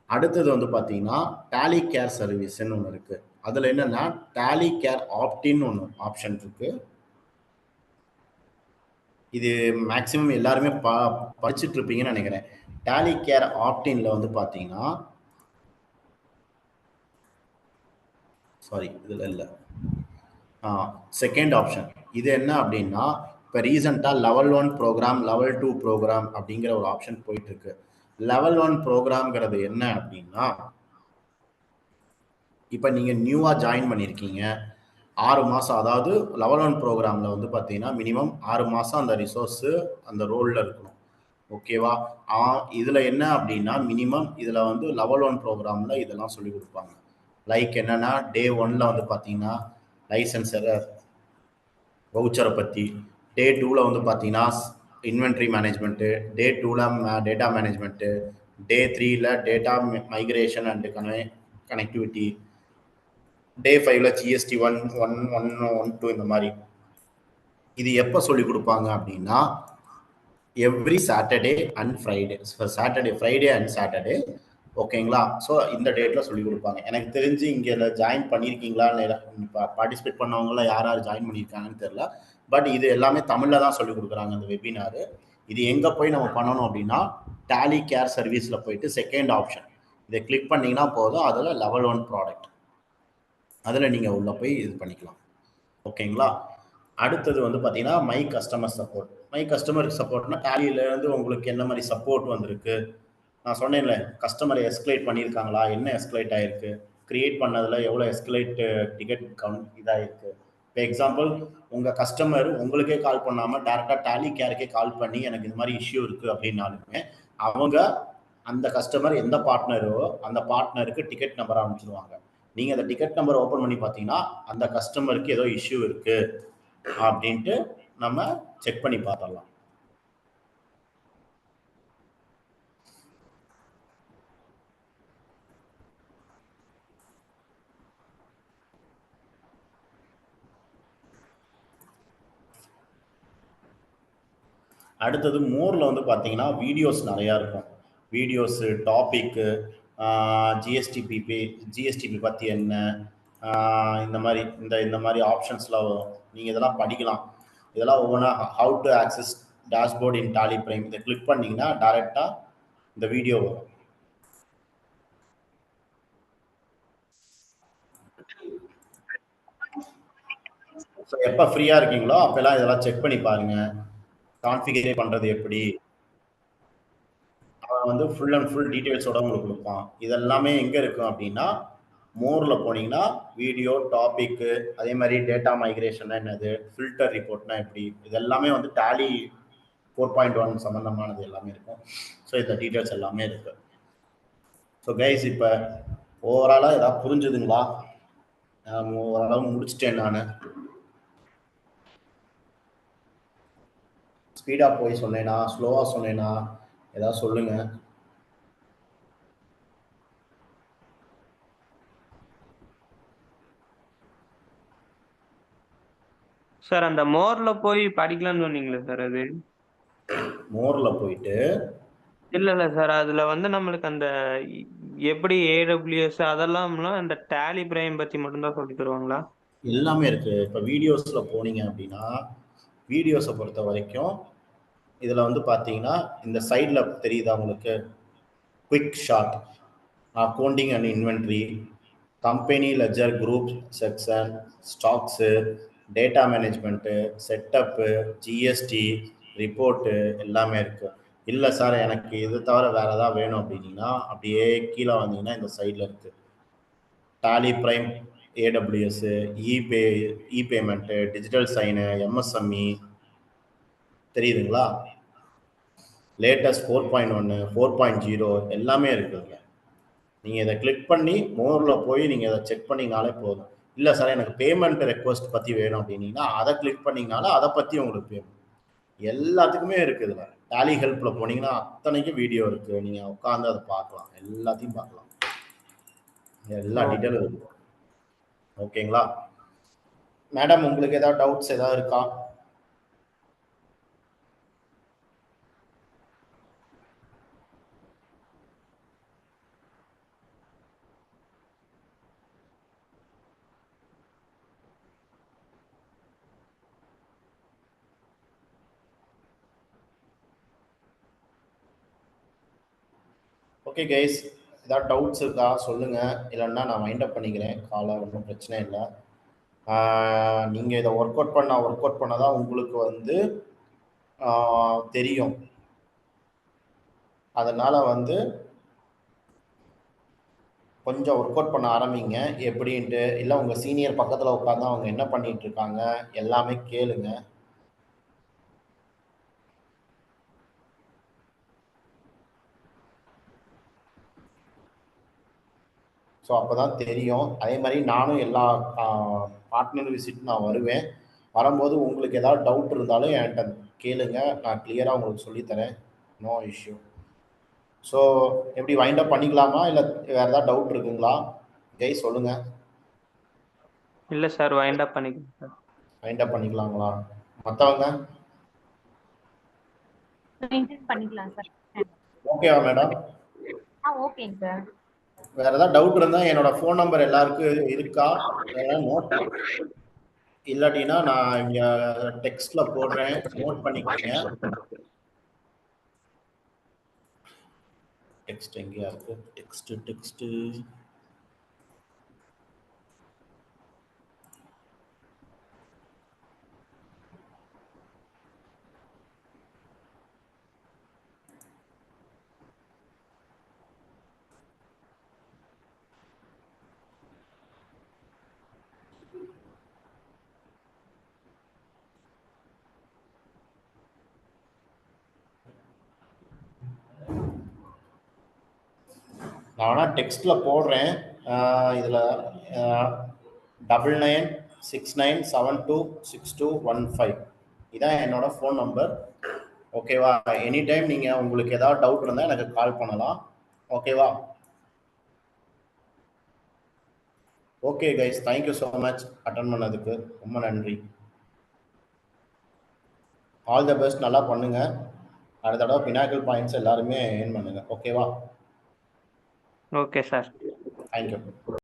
அடுத்தது வந்து பார்த்தீங்கன்னா டேலி கேர் சர்வீஸ்ன்னு ஒன்று இருக்குது. அதில் என்னென்னா டேலி கேர் ஆப்டின்னு ஒன்று ஆப்ஷன் இருக்குது. இது மேக்ஸிமம் எல்லாருமே படிச்சுட்டு இருப்பீங்கன்னு நினைக்கிறேன். டேலி கேர் ஆப்டின்ல வந்து பார்த்தீங்கன்னா சாரி இதில் இல்லை, செகண்ட் ஆப்ஷன். இது என்ன அப்படின்னா இப்போ ரீசெண்டாக லெவல் 1 ப்ரோக்ராம், லெவல் 2 ப்ரோக்ராம் அப்படிங்கிற ஒரு ஆப்ஷன் போயிட்டு இருக்கு. லெவல் 1 ப்ரோக்ராம்ங்கிறது என்ன அப்படின்னா, இப்போ நீங்கள் நியூவாக ஜாயின் பண்ணியிருக்கீங்க 6 மாதம், அதாவது லெவல் 1 ப்ரோக்ராமில் வந்து பார்த்தீங்கன்னா மினிமம் 6 மாதம் அந்த ரிசோர்ஸு அந்த ரோலில் இருக்கணும். ஓகேவா? இதில் என்ன அப்படின்னா மினிமம் இதில் வந்து லெவல் 1 ப்ரோக்ராமில் இதெல்லாம் சொல்லிக் கொடுப்பாங்க. லைக் என்னென்னா டே 1ல் வந்து பார்த்தீங்கன்னா லைசன்ஸர் வவுச்சரை பற்றி, டே 2ல் வந்து பார்த்தீங்கன்னா இன்வென்ட்ரி மேனேஜ்மெண்ட்டு, டே 2ல் டேட்டா மேனேஜ்மெண்ட்டு, டே 3ல் data migration and connectivity, day 5ல் ஜிஎஸ்டி 1.1.1.2 இந்த மாதிரி. இது எப்போ சொல்லிக் கொடுப்பாங்க அப்படின்னா every Saturday and Friday, Friday and Saturday. ஓகேங்களா? ஸோ இந்த டேட்டில் சொல்லிக் கொடுப்பாங்க. எனக்கு தெரிஞ்சு இங்கே ஜாயின் பண்ணியிருக்கீங்களான்னு பார்ட்டிசிபேட் பண்ணவங்கள யார் ஜாயின் பண்ணியிருக்காங்கன்னு தெரில. பட் இது எல்லாமே தமிழில் தான் சொல்லிக் கொடுக்குறாங்க இந்த வெபினாரு. இது எங்கே போய் நம்ம பண்ணணும் அப்படின்னா டேலி கேர் சர்வீஸில் போயிட்டு செகண்ட் ஆப்ஷன் இதை கிளிக் பண்ணிங்கன்னா போதும். அதில் லெவல் 1 ப்ராடக்ட் அதில் நீங்கள் உள்ளே போய் இது பண்ணிக்கலாம். ஓகேங்களா? அடுத்தது வந்து பார்த்தீங்கன்னா my customer support. My customer சப்போர்ட்னா டேலியிலேருந்து உங்களுக்கு என்ன மாதிரி சப்போர்ட் வந்திருக்கு, நான் சொன்னேன்ல கஸ்டமரை எஸ்கலேட் பண்ணியிருக்காங்களா, என்ன எஸ்கலேட் ஆகிருக்கு, க்ரியேட் பண்ணதில் எவ்வளோ எஸ்கலேட் டிக்கெட் கவுண்ட் இதாகிருக்கு. இப்போ எக்ஸாம்பிள் உங்கள் கஸ்டமர் உங்களுக்கே கால் பண்ணாமல் டேரெக்டாக டேலி கேருக்கே கால் பண்ணி எனக்கு இந்த மாதிரி இஷ்யூ இருக்குது அப்படின்னாலுமே அவங்க அந்த கஸ்டமர் எந்த பார்ட்னரோ அந்த பார்ட்னருக்கு டிக்கெட் நம்பரை அனுப்பிச்சிடுவாங்க. நீங்கள் அந்த டிக்கெட் நம்பர் ஓப்பன் பண்ணி பார்த்தீங்கன்னா அந்த கஸ்டமருக்கு ஏதோ இஷ்யூ இருக்குது அப்படின்ட்டு நம்ம செக் பண்ணி பார்த்துடலாம். அடுத்தது மோரில் வந்து பார்த்தீங்கன்னா வீடியோஸ் நிறையா இருக்கும். வீடியோஸு, டாப்பிக்கு, ஜிஎஸ்டிபி பற்றி என்ன, இந்த மாதிரி ஆப்ஷன்ஸ்லாம் வரும். நீங்கள் இதெல்லாம் படிக்கலாம். இதெல்லாம் ஒவ்வொன்றா how to access dashboard in Tally Prime இதை கிளிக் பண்ணிங்கன்னா டைரெக்டாக இந்த வீடியோ வரும். ஸோ எப்போ ஃப்ரீயாக இருக்கீங்களோ அப்போல்லாம் இதெல்லாம் செக் பண்ணி பாருங்கள். கான்ஃபிகர் பண்ணுறது எப்படி, அவன் வந்து ஃபுல் அண்ட் ஃபுல் டீட்டெயில்ஸோட உங்களுக்கு கொடுப்பான். இதெல்லாமே எங்கே இருக்கும் அப்படின்னா மோரில் போனீங்கன்னா வீடியோ, டாப்பிக்கு, அதே மாதிரி டேட்டா மைக்ரேஷன்னா என்னது, ஃபில்டர் ரிப்போர்ட்னா எப்படி, இதெல்லாமே வந்து டேலி 4.1 சம்மந்தமானது எல்லாமே இருக்கும். ஸோ இந்த டீட்டெயில்ஸ் எல்லாமே இருக்கு. ஸோ கைஸ் இப்போ ஓவராலாக ஏதாவது புரிஞ்சுதுங்களா? ஓரளவு முடிச்சிட்டேன் நான். ஸ்பீடாக போய் சொன்னேனா, ஸ்லோவாக சொன்னேனா, ஏதாவது சொல்லுங்க. சார் அந்த மோர்ல போய் படிக்கலாம்னு சொன்னீங்களே சார், அது மோர்ல போயிட்டு இல்ல சார், அதுல வந்து நம்மளுக்கு அந்த எப்படி ஏடபிள்யூஎஸ் அதெல்லாம்லாம் அந்த டேலி பிரைம் பத்தி மட்டும்தான் சொல்லி தருவாங்களா? எல்லாமே இருக்கு. இப்போ வீடியோஸ்ல போனீங்க அப்படின்னா வீடியோஸை பொறுத்த வரைக்கும் இதில் வந்து பார்த்தீங்கன்னா இந்த சைடில் தெரியுதா உங்களுக்கு, quick shot, accounting and inventory, company ledger group section, stocks, data management, setup, GST, report எல்லாமே இருக்குது. இல்லை சார் எனக்கு இது தவிர வேறு ஏதாவது வேணும் அப்படின்னா அப்படியே கீழே வந்தீங்கன்னா இந்த சைடில் இருக்குது Tally prime, AWS, epayment, digital sign, MSME தெரியுதுங்களா? லேட்டஸ்ட் 4.1 4.0 எல்லாமே இருக்குதுங்க. நீங்கள் இதை கிளிக் பண்ணி மோரில் போய் நீங்கள் இதை செக் பண்ணிங்கனாலே போதும். இல்லை சார் எனக்கு பேமெண்ட் ரெக்வஸ்ட் பற்றி வேணும் அப்படின்னீங்கன்னா அதை கிளிக் பண்ணிங்கனாலும் அதை பற்றி உங்களுக்கு பேமெண்ட் எல்லாத்துக்குமே இருக்குதுங்க. டேலி ஹெல்ப்பில் போனீங்கன்னா அத்தனைக்கும் வீடியோ இருக்குது, நீங்கள் உட்காந்து அதை பார்க்கலாம், எல்லாத்தையும் பார்க்கலாம், எல்லா டீட்டெயிலும் இருக்குது. ஓகேங்களா மேடம், உங்களுக்கு ஏதாவது டவுட்ஸ் ஏதாவது இருக்கா? ஓகே கைஸ், ஏதாவது டவுட்ஸ் இருக்கா சொல்லுங்கள், இல்லைன்னா நான் மைண்ட் அப் பண்ணிக்கிறேன் காலை, ஒன்றும் பிரச்சனை இல்லை. நீங்கள் இதை ஒர்க் அவுட் பண்ண தான் உங்களுக்கு வந்து தெரியும். அதனால் வந்து கொஞ்சம் ஒர்க் அவுட் பண்ண ஆரம்பிங்க எப்படின்ட்டு. இல்லை உங்கள் சீனியர் பக்கத்தில் உட்காந்து அவங்க என்ன பண்ணிட்டு இருக்காங்க எல்லாமே கேளுங்க. ஸோ அப்போ தான் தெரியும். அதே மாதிரி நானும் எல்லா பார்ட்னர் விசிட் நான் வருவேன். வரும்போது உங்களுக்கு ஏதாவது டவுட் இருந்தாலும் என்கிட்ட கேளுங்க, நான் கிளியராக உங்களுக்கு சொல்லித்தரேன், நோ இஷ்யூ. ஸோ எப்படி வைண்ட் அப் பண்ணிக்கலாமா, இல்லை வேறு ஏதாவது டவுட் இருக்குங்களா கைஸ் சொல்லுங்கள். இல்லை சார், வைண்ட் அப் பண்ணிக்கலாம் சார். Wind up பண்ணிக்கலாங்களா? மற்றவங்க பண்ணிக்கலாம் சார். ஓகேவா மேடம்? ஓகேங்க சார். வேற ஏதாவது டவுட் இருந்தா என்னோட ஃபோன் நம்பர் எல்லாருக்கும் இருக்கா நோட், இல்லாட்டினா நான் இங்க டெக்ஸ்ட்ல போடுறேன், நோட் பண்ணிக்கோங்க. டெக்ஸ்ட் எங்கேயா இருக்கு? டெக்ஸ்ட் நான் வேணா டெக்ஸ்ட்ல போடுறேன். இதில் 9969726215 இதான் என்னோட ஃபோன் நம்பர். ஓகேவா? எனி டைம் நீங்கள் உங்களுக்கு ஏதாவது டவுட் இருந்தால் எனக்கு கால் பண்ணலாம். ஓகேவா? Okay guys, thank you so much attend பண்ணதுக்கு ரொம்ப நன்றி. ஆல் த பெஸ்ட், நல்லா பண்ணுங்க. அடுத்த தடவை பினாக்கிள் பாயிண்ட்ஸ் எல்லாருமே ஏர்ன் பண்ணுங்க. ஓகேவா? Okay sir. தேங்க்யூ.